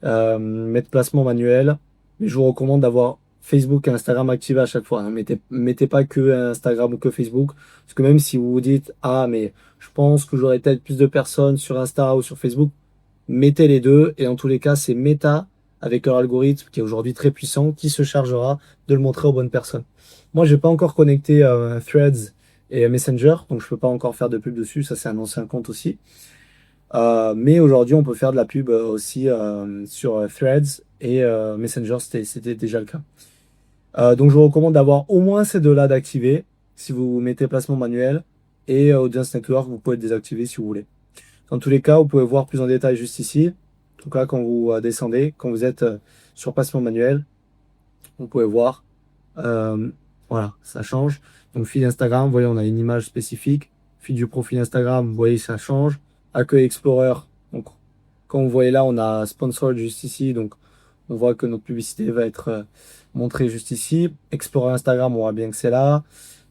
mettre placement manuel. Mais je vous recommande d'avoir Facebook et Instagram activés à chaque fois. Ne mettez pas que Instagram ou que Facebook. Parce que même si vous vous dites, ah, mais je pense que j'aurai peut-être plus de personnes sur Insta ou sur Facebook, mettez les deux. Et en tous les cas, c'est Meta avec leur algorithme qui est aujourd'hui très puissant qui se chargera de le montrer aux bonnes personnes. Moi, j'ai pas encore connecté Threads et Messenger, donc je peux pas encore faire de pub dessus. Ça, c'est un ancien compte aussi. Mais aujourd'hui, on peut faire de la pub aussi sur Threads et Messenger, c'était déjà le cas. Donc, je vous recommande d'avoir au moins ces deux-là d'activer. Si vous mettez placement manuel et Audience Network, vous pouvez le désactiver si vous voulez. Dans tous les cas, vous pouvez voir plus en détail juste ici. Donc là, quand vous descendez, quand vous êtes sur placement manuel, vous pouvez voir. euh, voilà, ça change. Donc, feed Instagram, vous voyez, on a une image spécifique. Feed du profil Instagram, vous voyez, ça change. Accueil Explorer, donc quand vous voyez là, on a Sponsored juste ici. Donc, on voit que notre publicité va être montrée juste ici. Explorer Instagram, on voit bien que c'est là.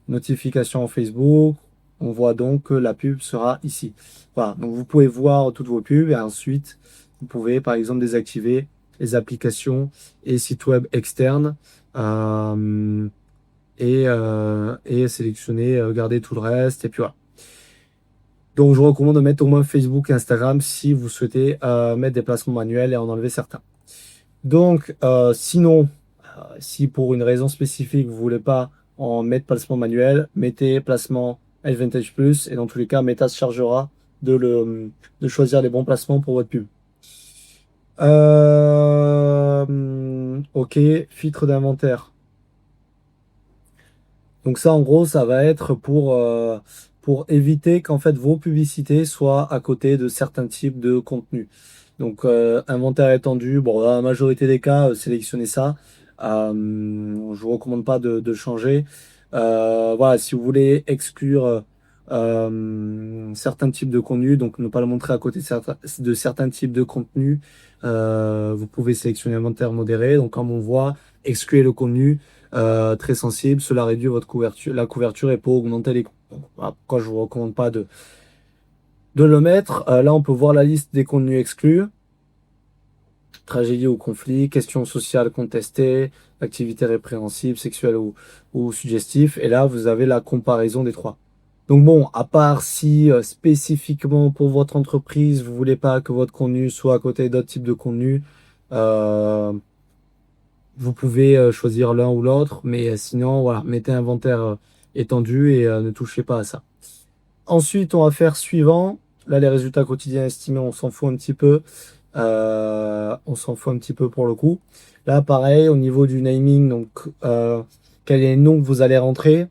Notification Facebook, on voit donc que la pub sera ici. Voilà, donc vous pouvez voir toutes vos pubs et ensuite vous pouvez par exemple désactiver les applications et sites web externes euh, et sélectionner, garder tout le reste et puis voilà. Donc je vous recommande de mettre au moins Facebook et Instagram si vous souhaitez mettre des placements manuels et en enlever certains. Donc sinon, si pour une raison spécifique vous voulez pas en mettre placement manuel, mettez placement Advantage Plus et dans tous les cas, Meta se chargera de choisir les bons placements pour votre pub. Ok, filtre d'inventaire. Donc ça, en gros, ça va être pour éviter qu'en fait vos publicités soient à côté de certains types de contenus. Donc inventaire étendu, bon, dans la majorité des cas, sélectionnez ça. Je vous recommande pas de changer. Voilà, si vous voulez exclure certains types de contenus, donc ne pas le montrer à côté de certains types de contenus, vous pouvez sélectionner inventaire modéré. Donc comme on voit, excluez le contenu très sensible. Cela réduit votre couverture, la couverture et peut augmenter les coûts. Voilà pourquoi je vous recommande pas de le mettre. Là, on peut voir la liste des contenus exclus. Tragédie ou conflit, questions sociales contestées, activités répréhensibles, sexuelles ou suggestifs. Et là, vous avez la comparaison des trois. Donc bon, à part si spécifiquement pour votre entreprise, vous voulez pas que votre contenu soit à côté d'autres types de contenus, euh, vous pouvez choisir l'un ou l'autre. Mais sinon, voilà, mettez inventaire étendu et ne touchez pas à ça. Ensuite, on va faire suivant. Là, les résultats quotidiens estimés, on s'en fout un petit peu. On s'en fout un petit peu pour le coup. Là, pareil, au niveau du naming, donc quel est le nom que vous allez rentrer.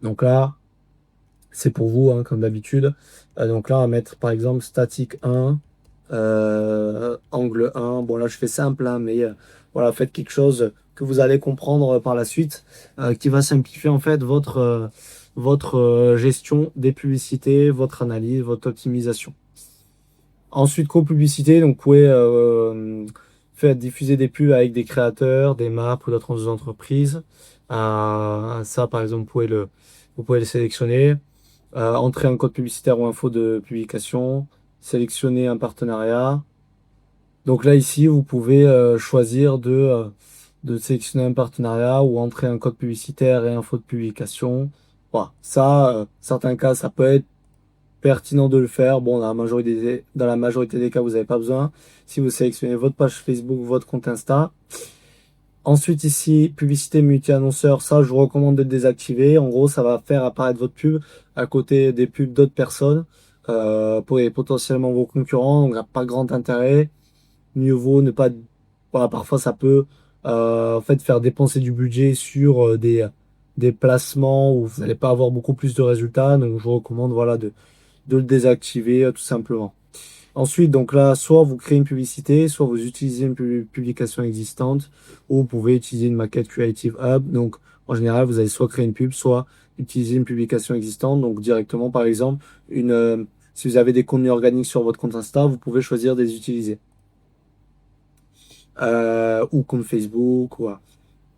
Donc là, c'est pour vous, hein, comme d'habitude. Donc là, on va mettre par exemple statique 1, angle 1. Bon, là, je fais simple, hein, mais voilà, faites quelque chose que vous allez comprendre par la suite, qui va simplifier en fait votre gestion des publicités, votre analyse, votre optimisation. Ensuite, co-publicité, donc vous pouvez faire diffuser des pubs avec des créateurs, des marques ou d'autres entreprises. Ça, par exemple, vous pouvez le sélectionner. Entrer un code publicitaire ou info de publication. Sélectionner un partenariat. Donc là, ici, vous pouvez choisir de sélectionner un partenariat ou entrer un code publicitaire et info de publication. Voilà. Ça, certains cas, ça peut être pertinent de le faire. Bon, dans la majorité des cas, vous n'avez pas besoin. Si vous sélectionnez votre page Facebook, votre compte Insta. Ensuite, ici, publicité multi-annonceur, ça, je vous recommande de le désactiver. En gros, ça va faire apparaître votre pub à côté des pubs d'autres personnes pour potentiellement vos concurrents. Donc, il n'y a pas grand intérêt. Mieux vaut ne pas. Voilà, parfois, ça peut en fait faire dépenser du budget sur des placements où vous n'allez pas avoir beaucoup plus de résultats. Donc, je vous recommande voilà, de le désactiver tout simplement. Ensuite, donc là, soit vous créez une publicité, soit vous utilisez une publication existante, ou vous pouvez utiliser une maquette Creative Hub. Donc, en général, vous allez soit créer une pub, soit utiliser une publication existante. Donc, directement, par exemple, si vous avez des contenus organiques sur votre compte Insta, vous pouvez choisir de les utiliser. Ou compte Facebook, ou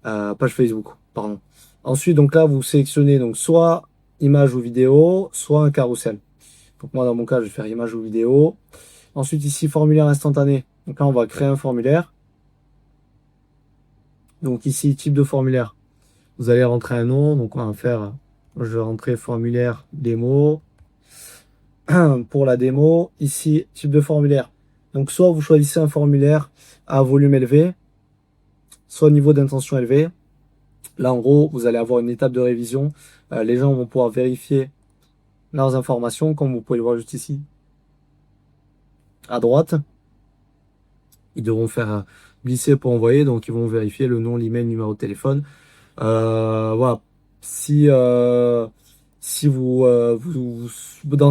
page Facebook, pardon. Ensuite, donc là, vous sélectionnez donc soit image ou vidéo, soit un carrousel. Donc moi, dans mon cas, je vais faire image ou vidéo. Ensuite, ici, formulaire instantané. Donc là, on va créer un formulaire. Donc ici, type de formulaire. Vous allez rentrer un nom. Donc on va faire, je vais rentrer formulaire démo. Pour la démo, ici, type de formulaire. Donc soit vous choisissez un formulaire à volume élevé, soit niveau d'intention élevé. Là, en gros, vous allez avoir une étape de révision. Les gens vont pouvoir vérifier leurs informations, comme vous pouvez le voir juste ici, à droite. Ils devront faire glisser pour envoyer, donc ils vont vérifier le nom, l'email, le numéro de téléphone. Voilà. Si dans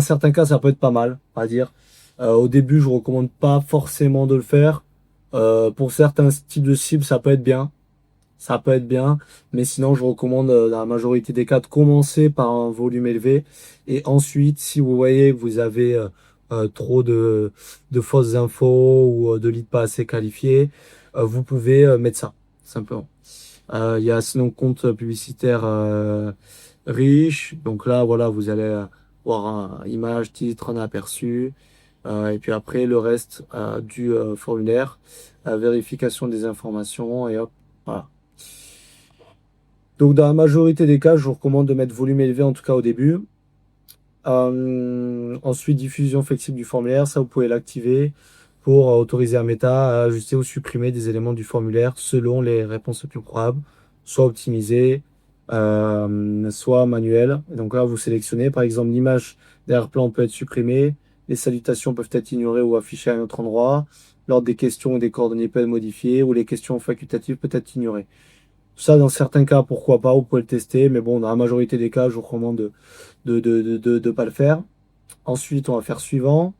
certains cas, ça peut être pas mal, à dire. Au début, je vous recommande pas forcément de le faire. Pour certains types de cibles, ça peut être bien. Ça peut être bien, mais sinon, je recommande dans la majorité des cas de commencer par un volume élevé. Et ensuite, si vous voyez que vous avez trop de fausses infos ou de leads pas assez qualifiés, vous pouvez mettre ça, simplement. Il y a sinon compte publicitaire riche. Donc là, voilà, vous allez voir un image, titre, un aperçu. Et puis après, le reste du formulaire, vérification des informations et hop, voilà. Donc dans la majorité des cas, je vous recommande de mettre volume élevé, en tout cas au début. Ensuite, diffusion flexible du formulaire, ça vous pouvez l'activer pour autoriser à Meta à ajuster ou supprimer des éléments du formulaire selon les réponses les plus probables, soit optimisé, soit manuel. Et donc là, vous sélectionnez, par exemple, l'image d'arrière-plan peut être supprimée, les salutations peuvent être ignorées ou affichées à un autre endroit, l'ordre des questions ou des coordonnées peut être modifié, ou les questions facultatives peuvent être ignorées. Ça, dans certains cas, pourquoi pas, vous pouvez le tester, mais bon, dans la majorité des cas, je vous recommande de pas le faire. Ensuite, on va faire suivant.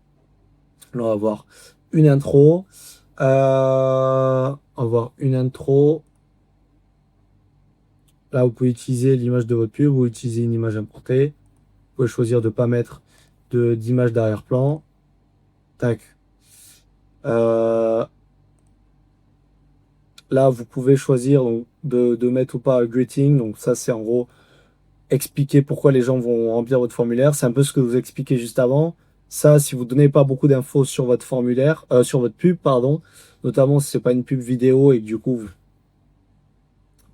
Là, on va avoir une intro. On va avoir une intro. Là, vous pouvez utiliser l'image de votre pub ou utiliser une image importée. Vous pouvez choisir de ne pas mettre d'image d'arrière-plan. Tac. là, vous pouvez choisir donc, de mettre ou pas greeting. Donc ça, c'est en gros expliquer pourquoi les gens vont remplir votre formulaire. C'est un peu ce que je vous expliquais juste avant. Ça, si vous donnez pas beaucoup d'infos sur votre formulaire, sur votre pub, pardon, notamment si c'est pas une pub vidéo et que du coup vous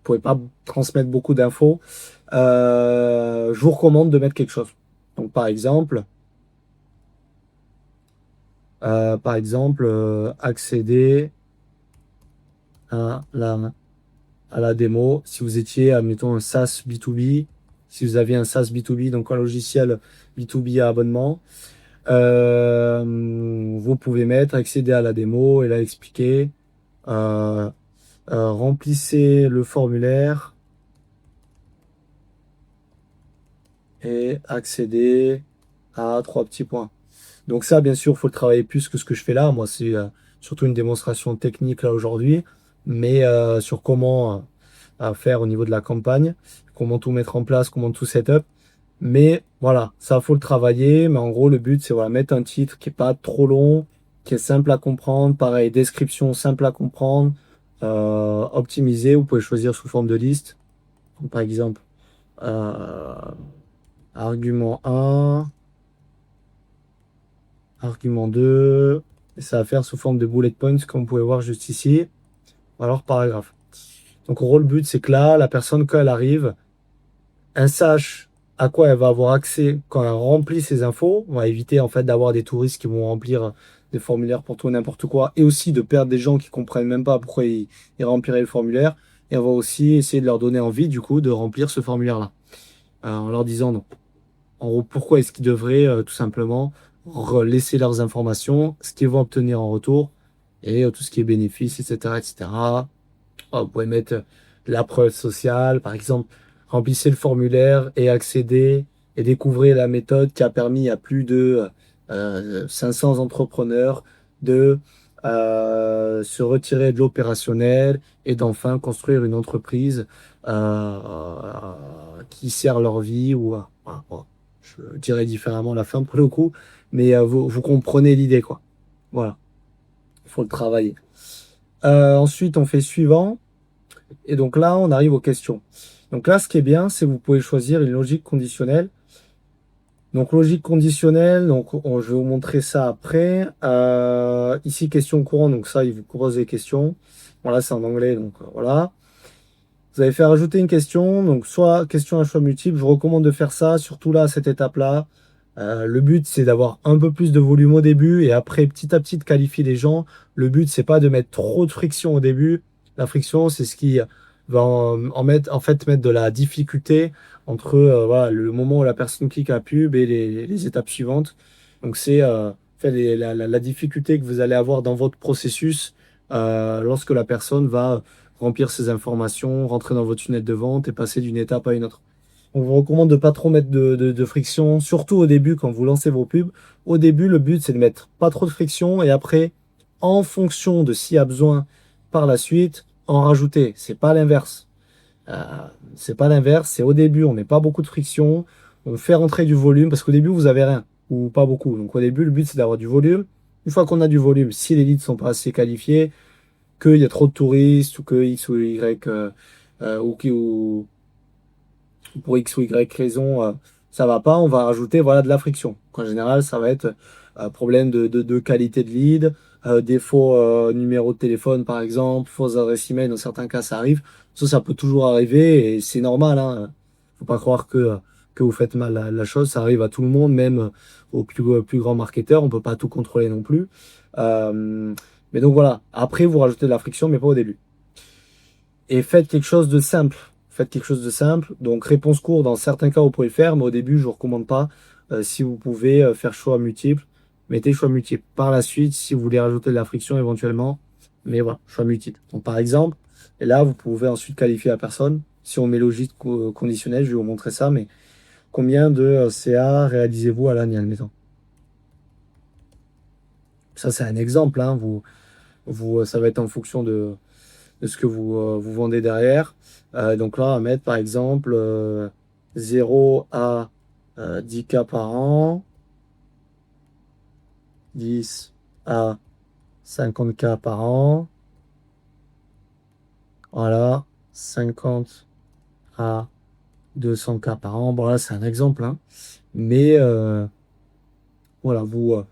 pouvez pas transmettre beaucoup d'infos, je vous recommande de mettre quelque chose. Donc par exemple, accéder à la démo. Si vous étiez, admettons, un SaaS B2B, si vous aviez un SaaS B2B, donc un logiciel B2B à abonnement, vous pouvez mettre accéder à la démo et là expliquer. euh, Remplissez le formulaire et accéder à trois petits points. Donc ça, bien sûr, il faut le travailler plus que ce que je fais là. Moi, c'est surtout une démonstration technique là aujourd'hui, mais sur comment à faire au niveau de la campagne, comment tout mettre en place, comment tout setup. Mais voilà, ça faut le travailler. Mais en gros, le but, c'est voilà, mettre un titre qui est pas trop long, qui est simple à comprendre. Pareil, description simple à comprendre, optimisé. Vous pouvez choisir sous forme de liste. Donc, par exemple, euh, argument 1, argument 2. Et ça va faire sous forme de bullet points, comme vous pouvez voir juste ici. Ou alors paragraphe. Donc, en gros, le but, c'est que là, la personne, quand elle arrive, elle sache à quoi elle va avoir accès quand elle remplit ses infos. On va éviter en fait d'avoir des touristes qui vont remplir des formulaires pour tout et n'importe quoi et aussi de perdre des gens qui comprennent même pas pourquoi ils rempliraient le formulaire. Et on va aussi essayer de leur donner envie du coup de remplir ce formulaire-là. En leur disant non. En gros, pourquoi est-ce qu'ils devraient tout simplement laisser leurs informations, ce qu'ils vont obtenir en retour et tout ce qui est bénéfice, etc., etc. Vous pouvez mettre la preuve sociale, par exemple, remplissez le formulaire et accédez et découvrez la méthode qui a permis à plus de 500 entrepreneurs de se retirer de l'opérationnel et d'enfin construire une entreprise qui sert leur vie ou bon, je dirais différemment la fin pour le coup, mais vous comprenez l'idée quoi. Voilà, il faut le travailler. Ensuite, on fait suivant. Et donc là, on arrive aux questions. Donc là, ce qui est bien, c'est que vous pouvez choisir une logique conditionnelle. Donc logique conditionnelle, donc je vais vous montrer ça après. Ici, question courante, donc ça, il vous pose des questions. Voilà, c'est en anglais, donc voilà. Vous allez faire ajouter une question, donc soit question à choix multiple. Je recommande de faire ça, surtout là, à cette étape-là. Le but, c'est d'avoir un peu plus de volume au début et après, petit à petit, de qualifier les gens. Le but, c'est pas de mettre trop de friction au début. La friction, c'est ce qui va en fait mettre de la difficulté entre voilà, le moment où la personne clique à la pub et les étapes suivantes. Donc, c'est fait, la difficulté que vous allez avoir dans votre processus lorsque la personne va remplir ses informations, rentrer dans votre tunnel de vente et passer d'une étape à une autre. On vous recommande de pas trop mettre de friction, surtout au début quand vous lancez vos pubs. Au début, le but c'est de mettre pas trop de friction et après, en fonction de s'il y a besoin par la suite, en rajouter. C'est pas l'inverse. Euh, c'est pas l'inverse. C'est au début, on met pas beaucoup de friction, on fait rentrer du volume parce qu'au début vous avez rien ou pas beaucoup. Donc au début, le but c'est d'avoir du volume. Une fois qu'on a du volume, si les leads sont pas assez qualifiés, qu'il y a trop de touristes ou que X ou Y ou pour X ou Y raison, ça va pas, on va rajouter voilà, de la friction. En général, ça va être problème de qualité de lead, des faux numéros de téléphone par exemple, fausses adresses email, dans certains cas ça arrive. Ça peut toujours arriver et c'est normal. Hein. Faut pas croire que vous faites mal la chose, ça arrive à tout le monde, même aux plus grands marketeurs, on peut pas tout contrôler non plus. Mais donc voilà, après vous rajoutez de la friction, mais pas au début. Et faites quelque chose de simple. Faites quelque chose de simple. Donc, réponse courte, dans certains cas, vous pouvez le faire, mais au début, je ne vous recommande pas. Si vous pouvez faire choix multiple, mettez choix multiple. Par la suite, si vous voulez rajouter de la friction éventuellement, mais voilà, choix multiple. Donc, par exemple, et là, vous pouvez ensuite qualifier la personne. Si on met logique conditionnelle, je vais vous montrer ça, mais combien de CA réalisez-vous à l'année, admettons. Ça, c'est un exemple. Hein. Ça va être en fonction de ce que vous vendez derrière. Donc là, on va mettre par exemple 0 à 10K par an, 10 à 50K par an, Voilà, 50 à 200 cas par an. Bon, là, c'est un exemple, hein. Mais voilà, vous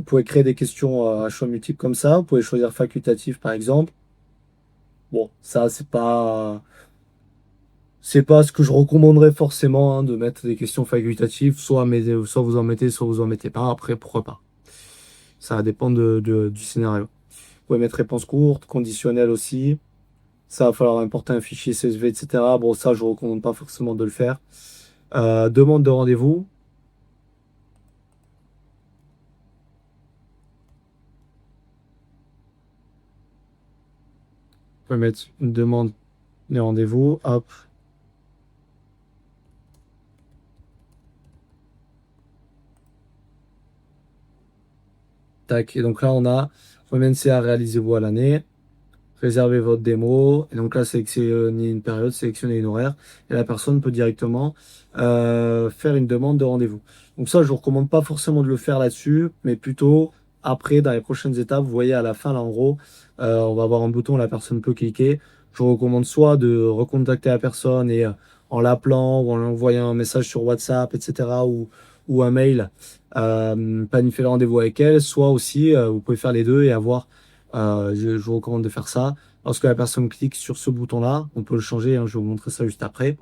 pouvez créer des questions à choix multiples comme ça. Vous pouvez choisir facultatif, par exemple. Bon, ça, c'est pas ce que je recommanderais forcément, hein, de mettre des questions facultatives. Soit vous en mettez, soit vous en mettez pas. Après, pourquoi pas? Ça va dépendre du scénario. Vous pouvez mettre réponse courte, conditionnelle aussi. Ça va falloir importer un fichier CSV, etc. Bon, ça, je ne recommande pas forcément de le faire. Demande de rendez-vous. Vous pouvez mettre une demande de rendez-vous. Hop. Tac. Et donc là, on a combien de CA réalisez-vous à l'année? Réservez votre démo. Et donc là, sélectionnez une période, sélectionnez une horaire. Et la personne peut directement faire une demande de rendez-vous. Donc ça, je ne vous recommande pas forcément de le faire là-dessus, mais plutôt après, dans les prochaines étapes, vous voyez à la fin, là, en gros, on va avoir un bouton, la personne peut cliquer. Je vous recommande soit de recontacter la personne et en l'appelant ou en lui envoyant un message sur WhatsApp, etc. ou un mail, planifier le rendez-vous avec elle, soit aussi, vous pouvez faire les deux et avoir je vous recommande de faire ça. Lorsque la personne clique sur ce bouton-là, on peut le changer, hein, je vais vous montrer ça juste après.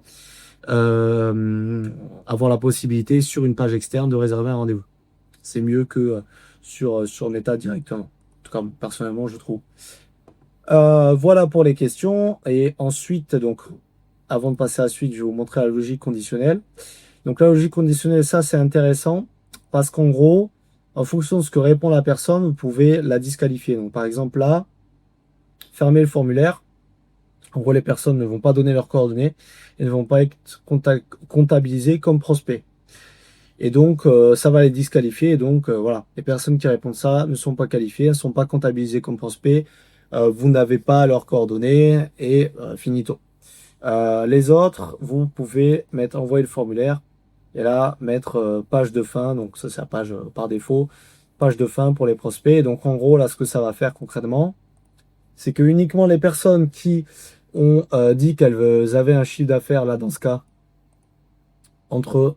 Avoir la possibilité sur une page externe de réserver un rendez-vous. C'est mieux que sur Meta directement. En tout cas, personnellement, je trouve. Voilà pour les questions. Et ensuite, donc, avant de passer à la suite, je vais vous montrer la logique conditionnelle. Donc, la logique conditionnelle, ça, c'est intéressant parce qu'en gros, en fonction de ce que répond la personne, vous pouvez la disqualifier. Donc, par exemple, là, fermer le formulaire. En gros, les personnes ne vont pas donner leurs coordonnées et ne vont pas être comptabilisées comme prospects. Et donc, ça va les disqualifier. Et donc, voilà, les personnes qui répondent ça ne sont pas qualifiées, elles ne sont pas comptabilisées comme prospects. Vous n'avez pas leurs coordonnées et finito. Les autres, vous pouvez mettre envoyer le formulaire et là, mettre page de fin. Donc, ça, c'est la page par défaut. Page de fin pour les prospects. Et donc, en gros, là, ce que ça va faire concrètement, c'est que uniquement les personnes qui ont dit qu'elles avaient un chiffre d'affaires, là, dans ce cas, entre,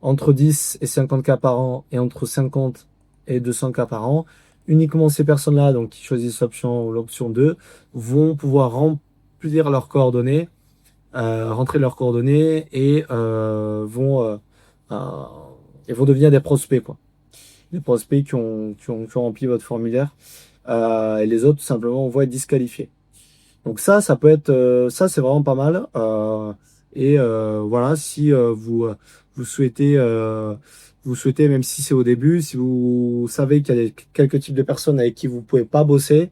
entre 10 et 50 cas par an et entre 50 et 200 cas par an, uniquement ces personnes-là, donc qui choisissent l'option 2, vont pouvoir remplir leurs coordonnées, rentrer leurs coordonnées euh, et vont devenir des prospects, quoi. Des prospects qui ont rempli votre formulaire. Et les autres, tout simplement, vont être disqualifiés. Donc ça peut être, ça c'est vraiment pas mal. Voilà, si vous souhaitez, même si c'est au début, si vous savez qu'il y a quelques types de personnes avec qui vous pouvez pas bosser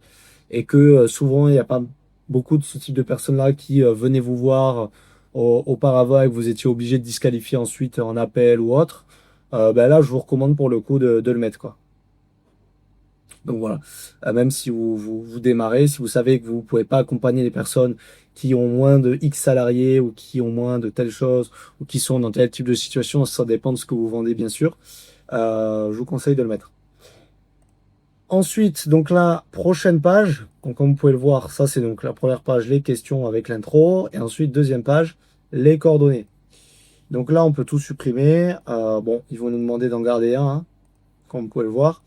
et que souvent il n'y a pas beaucoup de ce type de personnes-là qui venaient vous voir auparavant et que vous étiez obligé de disqualifier ensuite en appel ou autre, ben là je vous recommande pour le coup de le mettre, quoi. Donc voilà. Même si vous démarrez, si vous savez que vous ne pouvez pas accompagner les personnes qui ont moins de X salariés ou qui ont moins de telle chose ou qui sont dans tel type de situation, ça dépend de ce que vous vendez bien sûr, je vous conseille de le mettre. Ensuite, donc la prochaine page, donc comme vous pouvez le voir, ça c'est donc la première page, les questions avec l'intro, et ensuite deuxième page, les coordonnées. Donc là, on peut tout supprimer. Bon, ils vont nous demander d'en garder un, hein, comme vous pouvez le voir.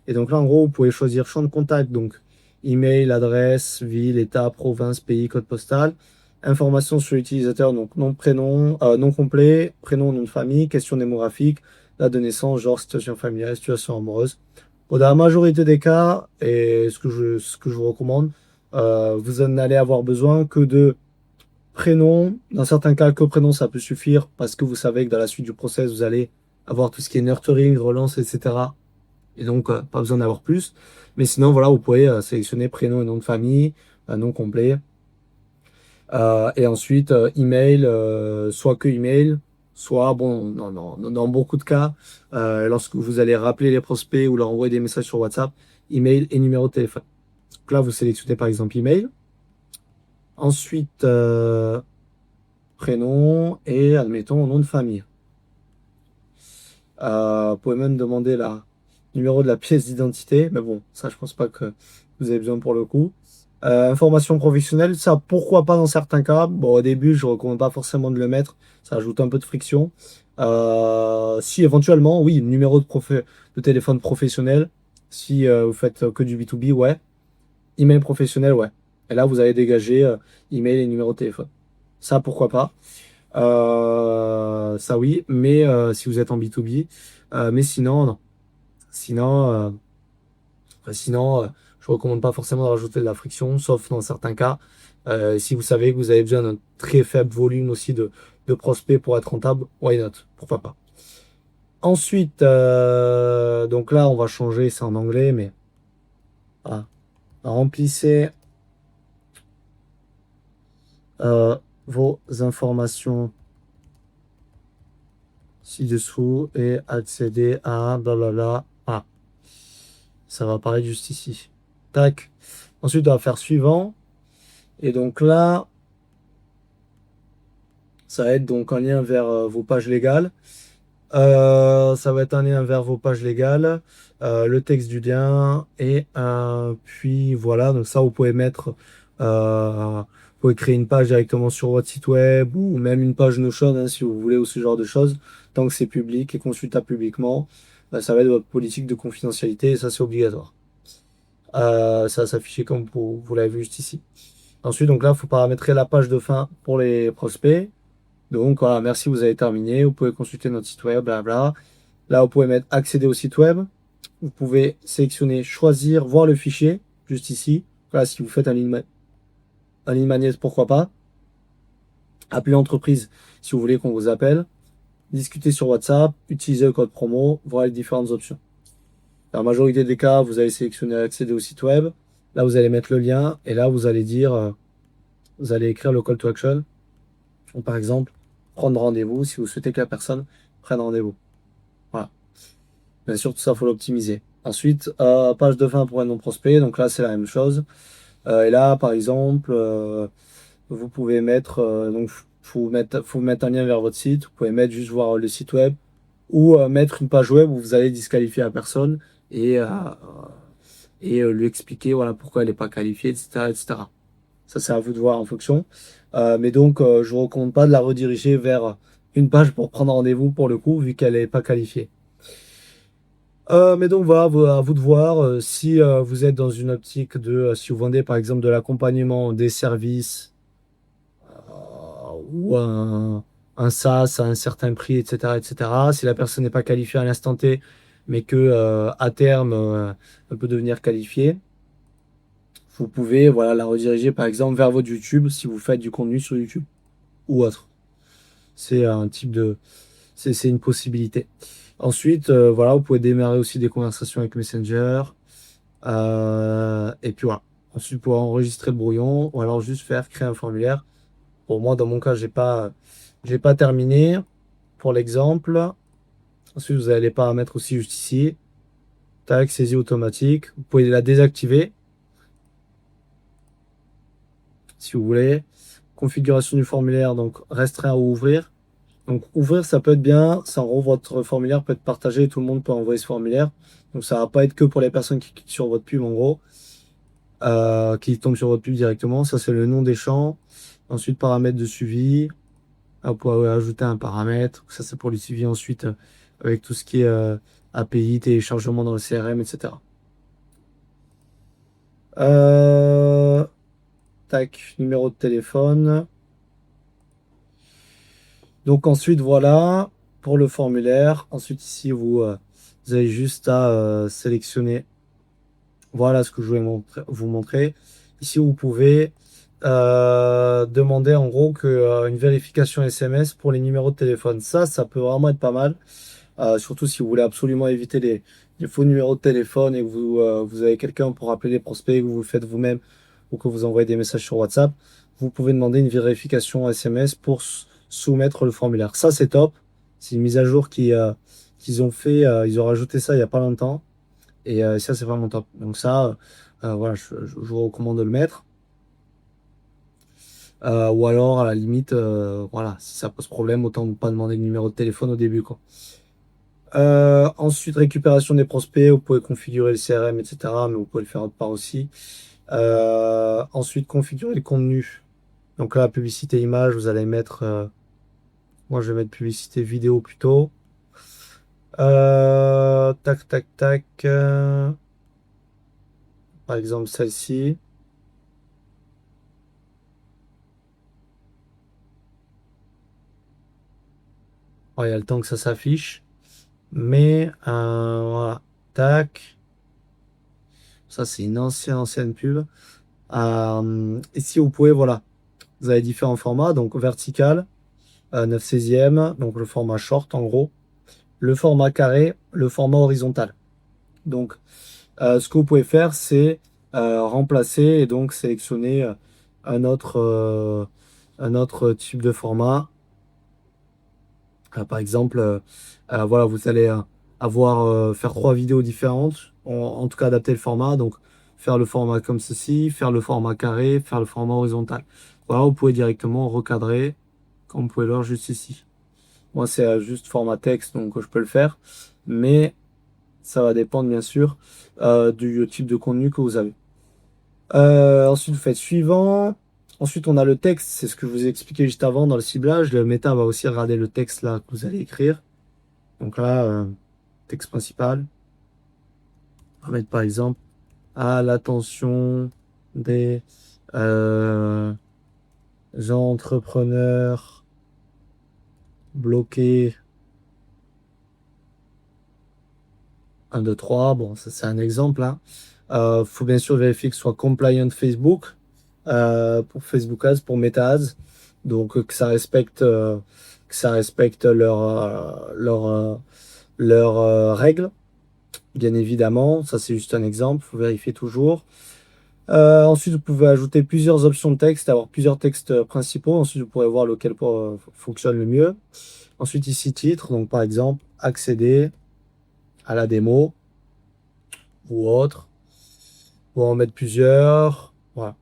Et donc là, en gros, vous pouvez choisir champ de contact, donc email, adresse, ville, état, province, pays, code postal. Informations sur l'utilisateur, donc nom, prénom, nom complet, prénom, nom de famille, question démographique, date de naissance, genre, situation familiale, situation amoureuse. Bon, dans la majorité des cas, et ce que je vous recommande, vous n'allez avoir besoin que de prénom. Dans certains cas, que prénom, ça peut suffire parce que vous savez que dans la suite du process, vous allez avoir tout ce qui est nurturing, relance, etc. Et donc, pas besoin d'avoir plus. Mais sinon, voilà, vous pouvez sélectionner prénom et nom de famille, nom complet. Et ensuite, email, soit que email, soit, bon, dans beaucoup de cas, lorsque vous allez rappeler les prospects ou leur envoyer des messages sur WhatsApp, email et numéro de téléphone. Donc là, vous sélectionnez par exemple email. Ensuite, prénom et, admettons, nom de famille. Vous pouvez même demander la numéro de la pièce d'identité, mais bon, ça, je pense pas que vous avez besoin pour le coup. Information professionnelle, ça pourquoi pas dans certains cas. Bon, au début, je recommande pas forcément de le mettre, ça ajoute un peu de friction. Si éventuellement, oui, numéro de téléphone professionnel, si vous faites que du B2B, ouais. Email professionnel, ouais. Et là, vous allez dégager email et numéro de téléphone. Ça, pourquoi pas. Ça, oui, mais si vous êtes en B2B, mais sinon, non. Sinon, sinon, je recommande pas forcément de rajouter de la friction, sauf dans certains cas. Si vous savez que vous avez besoin d'un très faible volume aussi de prospects pour être rentable, why not? Pourquoi pas? Ensuite, donc là, on va changer, c'est en anglais, mais voilà. Remplissez vos informations ci-dessous et accéder à blablabla. Ah, ça va apparaître juste ici. Tac. Ensuite, on va faire suivant. Et donc là, ça va être donc un lien vers vos pages légales. Ça va être un lien vers vos pages légales, le texte du lien et puis voilà. Donc ça, vous pouvez mettre, vous pouvez créer une page directement sur votre site web ou même une page Notion hein, si vous voulez ou ce genre de choses. Tant que c'est public et consultable publiquement, ça va être votre politique de confidentialité et ça c'est obligatoire. Ça va s'afficher comme vous l'avez vu juste ici. Ensuite, donc là, il faut paramétrer la page de fin pour les prospects. Donc voilà, merci, vous avez terminé. Vous pouvez consulter notre site web, blabla. Là, vous pouvez mettre accéder au site web. Vous pouvez sélectionner choisir, voir le fichier, juste ici. Voilà, si vous faites un ligne magnése, pourquoi pas. Appeler l'entreprise si vous voulez qu'on vous appelle. Discuter sur WhatsApp, utiliser le code promo, voir les différentes options. Dans la majorité des cas, vous allez sélectionner accéder au site web. Là, vous allez mettre le lien et là, vous allez dire, vous allez écrire le call to action. Donc, par exemple, prendre rendez-vous si vous souhaitez que la personne prenne rendez-vous. Voilà. Bien sûr, tout ça, il faut l'optimiser. Ensuite, page de fin pour un non prospect. Donc là, c'est la même chose. Et là, par exemple, vous pouvez mettre, donc, faut mettre un lien vers votre site. Vous pouvez mettre juste voir le site web ou mettre une page web où vous allez disqualifier la personne et, lui expliquer voilà, pourquoi elle n'est pas qualifiée, etc., etc. Ça, c'est à vous de voir en fonction. Mais donc, je ne vous recommande pas de la rediriger vers une page pour prendre rendez-vous pour le coup, vu qu'elle n'est pas qualifiée. Mais donc voilà, à vous de voir si vous êtes dans une optique de, si vous vendez par exemple de l'accompagnement, des services ou un SaaS à un certain prix, etc., etc. Si la personne n'est pas qualifiée à l'instant T, mais que à terme elle peut devenir qualifiée, vous pouvez voilà la rediriger par exemple vers votre YouTube si vous faites du contenu sur YouTube ou autre. C'est un type de, c'est une possibilité. Ensuite, voilà, vous pouvez démarrer aussi des conversations avec Messenger. Et puis voilà. Ensuite, pour enregistrer le brouillon, ou alors juste faire créer un formulaire. Pour moi, dans mon cas, j'ai pas terminé pour l'exemple. Ensuite, vous allez les paramètres aussi juste ici. Tac, saisie automatique. Vous pouvez la désactiver si vous voulez. Configuration du formulaire, donc restreint ou ouvrir. Donc ouvrir, ça peut être bien. Ça en gros, votre formulaire peut être partagé et tout le monde peut envoyer ce formulaire. Donc ça va pas être que pour les personnes qui cliquent sur votre pub en gros. Qui tombe sur votre pub directement. Ça, c'est le nom des champs. Ensuite, paramètres de suivi. Ah, vous pouvez ajouter un paramètre. Ça, c'est pour le suivi ensuite avec tout ce qui est API, téléchargement dans le CRM, etc. Euh, tac, numéro de téléphone. Donc ensuite, voilà pour le formulaire. Ensuite, ici, vous avez juste à sélectionner. Voilà ce que je voulais vous montrer. Ici, vous pouvez demander en gros une vérification SMS pour les numéros de téléphone. Ça peut vraiment être pas mal. Surtout si vous voulez absolument éviter les faux numéros de téléphone et que vous avez quelqu'un pour appeler les prospects, que vous le faites vous-même ou que vous envoyez des messages sur WhatsApp. Vous pouvez demander une vérification SMS pour soumettre le formulaire. Ça, c'est top. C'est une mise à jour qu'ils ont fait. Ils ont rajouté ça il n'y a pas longtemps. Et ça, c'est vraiment top. Donc ça, voilà, je vous recommande de le mettre. Ou alors, à la limite, voilà, si ça pose problème, autant ne pas demander le numéro de téléphone au début, quoi. Ensuite, récupération des prospects, vous pouvez configurer le CRM, etc. Mais vous pouvez le faire autre part aussi. Ensuite, configurer le contenu. Donc là, publicité image, vous allez mettre, moi je vais mettre publicité vidéo plutôt. Tac, tac, tac. Par exemple, celle-ci. Oh, il y a le temps que ça s'affiche. Mais voilà. Tac. Ça, c'est une ancienne pub. Et si vous pouvez, voilà. Vous avez différents formats. Donc vertical, 9 16e, donc le format short en gros. Le format carré, le format horizontal. Donc, ce que vous pouvez faire, c'est remplacer et donc sélectionner un autre, euh, un autre type de format. Par exemple, voilà, vous allez avoir faire trois vidéos différentes, en tout cas adapter le format. Donc, faire le format comme ceci, faire le format carré, faire le format horizontal. Voilà, vous pouvez directement recadrer, comme vous pouvez le voir juste ici. Moi, c'est juste format texte, donc je peux le faire. Mais ça va dépendre, bien sûr, du type de contenu que vous avez. Ensuite, vous faites suivant. Ensuite, on a le texte. C'est ce que je vous ai expliqué juste avant dans le ciblage. Le méta va aussi regarder le texte là que vous allez écrire. Donc là, texte principal. On va mettre par exemple à l'attention des euh, entrepreneurs bloqués. 1, 2, 3. Bon, ça c'est un exemple, hein. Faut bien sûr vérifier que ce soit compliant Facebook pour Facebook Ads, pour Meta Ads. Donc que ça respecte leurs règles, bien évidemment. Ça c'est juste un exemple, faut vérifier toujours. Ensuite, vous pouvez ajouter plusieurs options de texte, avoir plusieurs textes principaux. Ensuite, vous pourrez voir lequel fonctionne le mieux. Ensuite, ici, titre. Donc, par exemple, accéder à la démo ou autre. On va en mettre plusieurs. Voilà.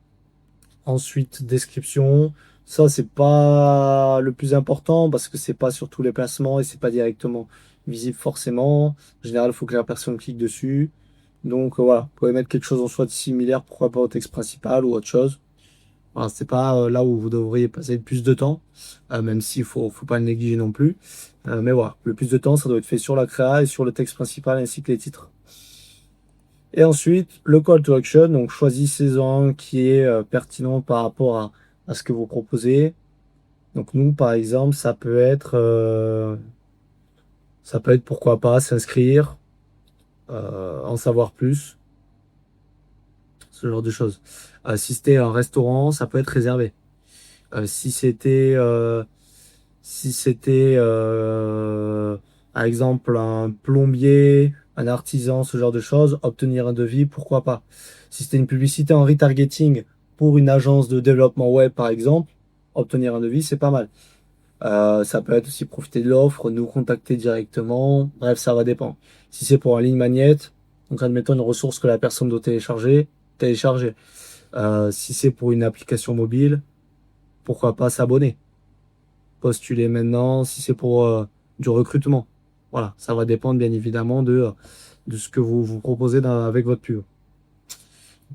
Ensuite, description. Ça, c'est pas le plus important parce que c'est pas sur tous les placements et c'est pas directement visible forcément. En général, il faut que la personne clique dessus. Donc voilà, vous pouvez mettre quelque chose en soit de similaire, pourquoi pas au texte principal ou autre chose. Voilà, c'est pas là où vous devriez passer le plus de temps, même s'il faut pas le négliger non plus. Mais voilà, le plus de temps, ça doit être fait sur la créa et sur le texte principal ainsi que les titres. Et ensuite, le call to action, donc choisissez-en un qui est pertinent par rapport à ce que vous proposez. Donc nous, par exemple, ça peut être pourquoi pas s'inscrire, en savoir plus, ce genre de choses. Si c'était un restaurant, ça peut être réservé. Si c'était, par exemple, un plombier, un artisan, ce genre de choses, obtenir un devis, pourquoi pas. Si c'était une publicité en retargeting pour une agence de développement web, par exemple, obtenir un devis, c'est pas mal. Ça peut être aussi profiter de l'offre, nous contacter directement. Bref, ça va dépendre. Si c'est pour un ligne magnet, donc admettons une ressource que la personne doit télécharger. Si c'est pour une application mobile, pourquoi pas s'abonner, postuler maintenant si c'est pour du recrutement. Voilà, ça va dépendre bien évidemment de ce que vous proposez avec votre pub.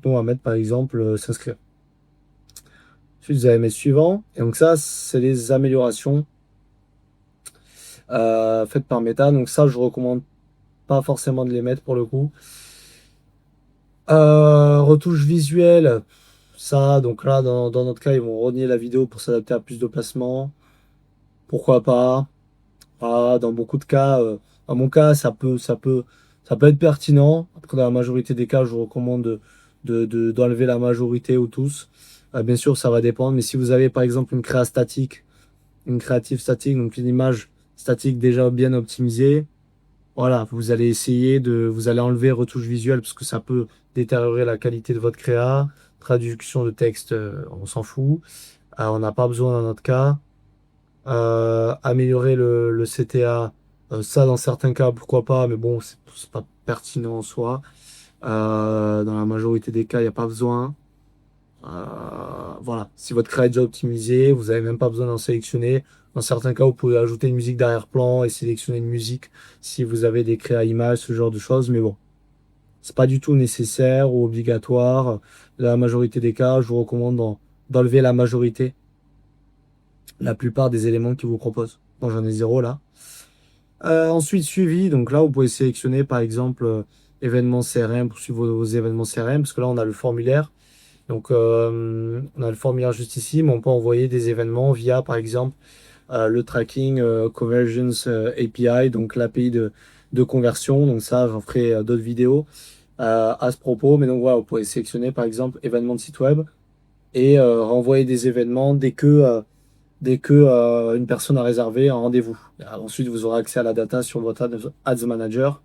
Donc, on va mettre par exemple s'inscrire. Ensuite, vous allez mettre suivant. Et donc ça, c'est les améliorations faites par Meta. Donc ça, je recommande pas forcément de les mettre pour le coup. Retouche visuelle, ça, donc là, dans notre cas, ils vont renier la vidéo pour s'adapter à plus de placements. Pourquoi pas? Dans beaucoup de cas, dans mon cas, ça peut être pertinent. Après, dans la majorité des cas, je vous recommande d'enlever la majorité ou tous. Bien sûr, ça va dépendre, mais si vous avez par exemple une créative statique, donc une image statique déjà bien optimisée, voilà, vous allez enlever retouche visuelle parce que ça peut détériorer la qualité de votre créa. Traduction de texte, on s'en fout. On n'a pas besoin dans notre cas. Améliorer le CTA, ça dans certains cas, pourquoi pas, mais bon, c'est pas pertinent en soi. Dans la majorité des cas, il n'y a pas besoin. Voilà, si votre créa est déjà optimisé, vous n'avez même pas besoin d'en sélectionner. Dans certains cas, vous pouvez ajouter une musique d'arrière-plan et sélectionner une musique si vous avez des créas images, ce genre de choses, mais bon, C'est pas du tout nécessaire ou obligatoire. Dans la majorité des cas, je vous recommande d'enlever la majorité, la plupart des éléments qu'ils vous proposent. Bon, j'en ai zéro là. Ensuite, suivi. Donc là, vous pouvez sélectionner par exemple événements CRM pour suivre vos événements CRM, parce que là, on a le formulaire. Donc, on a le formulaire juste ici, mais on peut envoyer des événements via par exemple le tracking Conversions API, donc l'API de conversion. Donc ça, j'en ferai d'autres vidéos à ce propos. Mais donc voilà, vous pouvez sélectionner par exemple événements de site web et renvoyer des événements dès que une personne a réservé un rendez-vous. Ensuite, vous aurez accès à la data sur votre Ads Manager,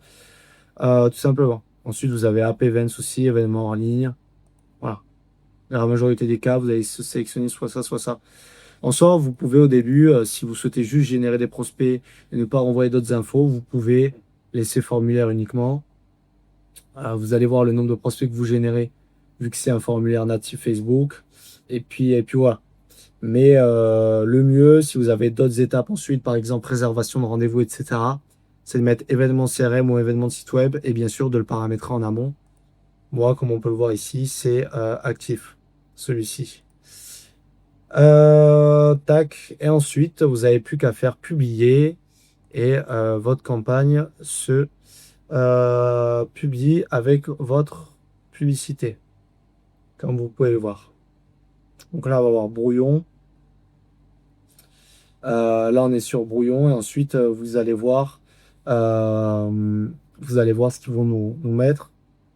tout simplement. Ensuite, vous avez App Events aussi, événements en ligne. Voilà. Dans la majorité des cas, vous allez sélectionner soit ça, soit ça. En soi, vous pouvez au début, si vous souhaitez juste générer des prospects et ne pas renvoyer d'autres infos, vous pouvez laisser formulaire uniquement. Vous allez voir le nombre de prospects que vous générez, vu que c'est un formulaire natif Facebook. Et puis voilà. Mais le mieux, si vous avez d'autres étapes ensuite, par exemple réservation de rendez-vous, etc., c'est de mettre événement CRM ou événement de site web et bien sûr de le paramétrer en amont. Moi, comme on peut le voir ici, c'est actif, celui-ci. Tac. Et ensuite, vous n'avez plus qu'à faire publier et votre campagne se publie avec votre publicité, comme vous pouvez le voir. Donc là, on va voir brouillon. Là, on est sur brouillon et ensuite, vous allez voir ce qu'ils vont nous mettre.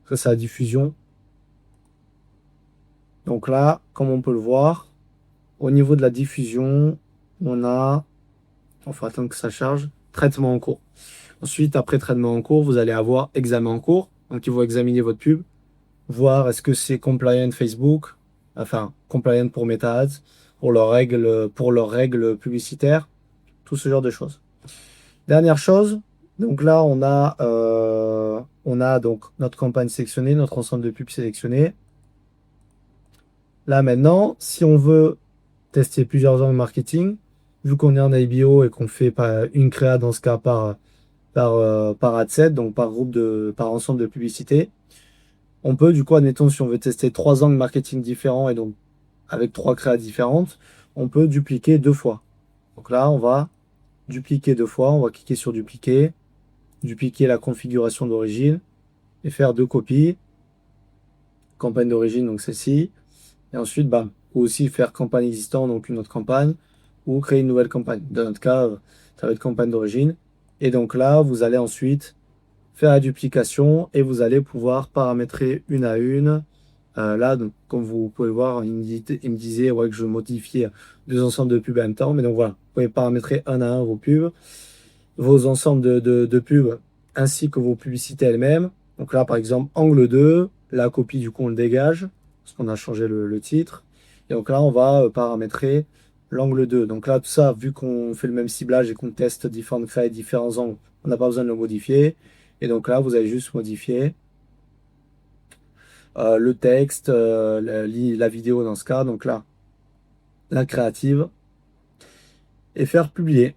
Ça, c'est la diffusion. Donc là, comme on peut le voir, au niveau de la diffusion, il faut attendre que ça charge, traitement en cours. Ensuite, après traitement en cours, vous allez avoir examen en cours. Donc, ils vont examiner votre pub, voir est-ce que c'est compliant Facebook, enfin, compliant pour Meta Ads, pour leurs règles publicitaires, tout ce genre de choses. Dernière chose, donc là, on a donc notre campagne sélectionnée, notre ensemble de pubs sélectionné. Là, maintenant, si on veut tester plusieurs angles marketing, vu qu'on est en IBO et qu'on fait pas une créa dans ce cas par ad set, donc par ensemble de publicités, on peut, du coup, admettons, si on veut tester 3 angles marketing différents et donc avec 3 créas différentes, on peut dupliquer 2 fois. Donc là, on va dupliquer 2 fois, on va cliquer sur dupliquer, dupliquer la configuration d'origine et faire 2 copies. Campagne d'origine, donc celle-ci. Et ensuite, bam, ou aussi faire campagne existante, donc une autre campagne, ou créer une nouvelle campagne. Dans notre cas, ça va être campagne d'origine. Et donc là, vous allez ensuite faire la duplication et vous allez pouvoir paramétrer une à une. Là, donc, comme vous pouvez voir, il me disait ouais, que je modifiais 2 ensembles de pubs en même temps. Mais donc voilà, vous pouvez paramétrer un à un vos pubs, vos ensembles de pubs, ainsi que vos publicités elles-mêmes. Donc là, par exemple, angle 2, la copie, du coup, on le dégage, parce qu'on a changé le titre. Et donc là, on va paramétrer l'angle 2. Donc là, tout ça, vu qu'on fait le même ciblage et qu'on teste différentes failles, différents angles, on n'a pas besoin de le modifier. Et donc là, vous allez juste modifier le texte, la vidéo dans ce cas. Donc là, la créative. Et faire publier.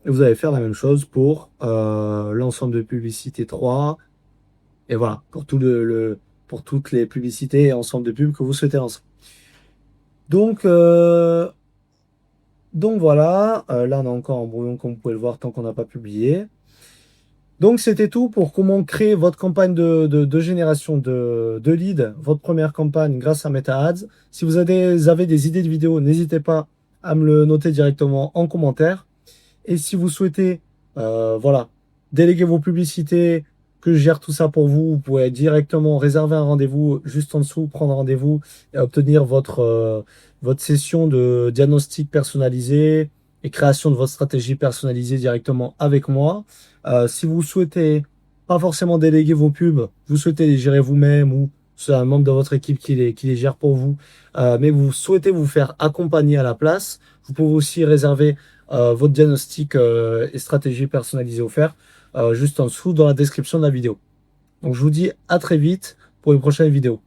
Et vous allez faire la même chose pour l'ensemble de publicités 3. Et voilà, pour toutes les publicités et ensemble de pubs que vous souhaitez lancer. Donc, voilà, là on a encore un brouillon comme vous pouvez le voir tant qu'on n'a pas publié. Donc c'était tout pour comment créer votre campagne de génération de leads, votre première campagne grâce à Meta Ads. Si vous avez des idées de vidéos, n'hésitez pas à me le noter directement en commentaire. Et si vous souhaitez voilà, déléguer vos publicités, que je gère tout ça pour vous, vous pouvez directement réserver un rendez-vous juste en dessous, prendre rendez-vous et obtenir votre session de diagnostic personnalisé et création de votre stratégie personnalisée directement avec moi. Si vous souhaitez pas forcément déléguer vos pubs, vous souhaitez les gérer vous-même ou c'est un membre de votre équipe qui les gère pour vous, mais vous souhaitez vous faire accompagner à la place, vous pouvez aussi réserver votre diagnostic et stratégie personnalisée offert juste en dessous dans la description de la vidéo. Donc je vous dis à très vite pour une prochaine vidéo.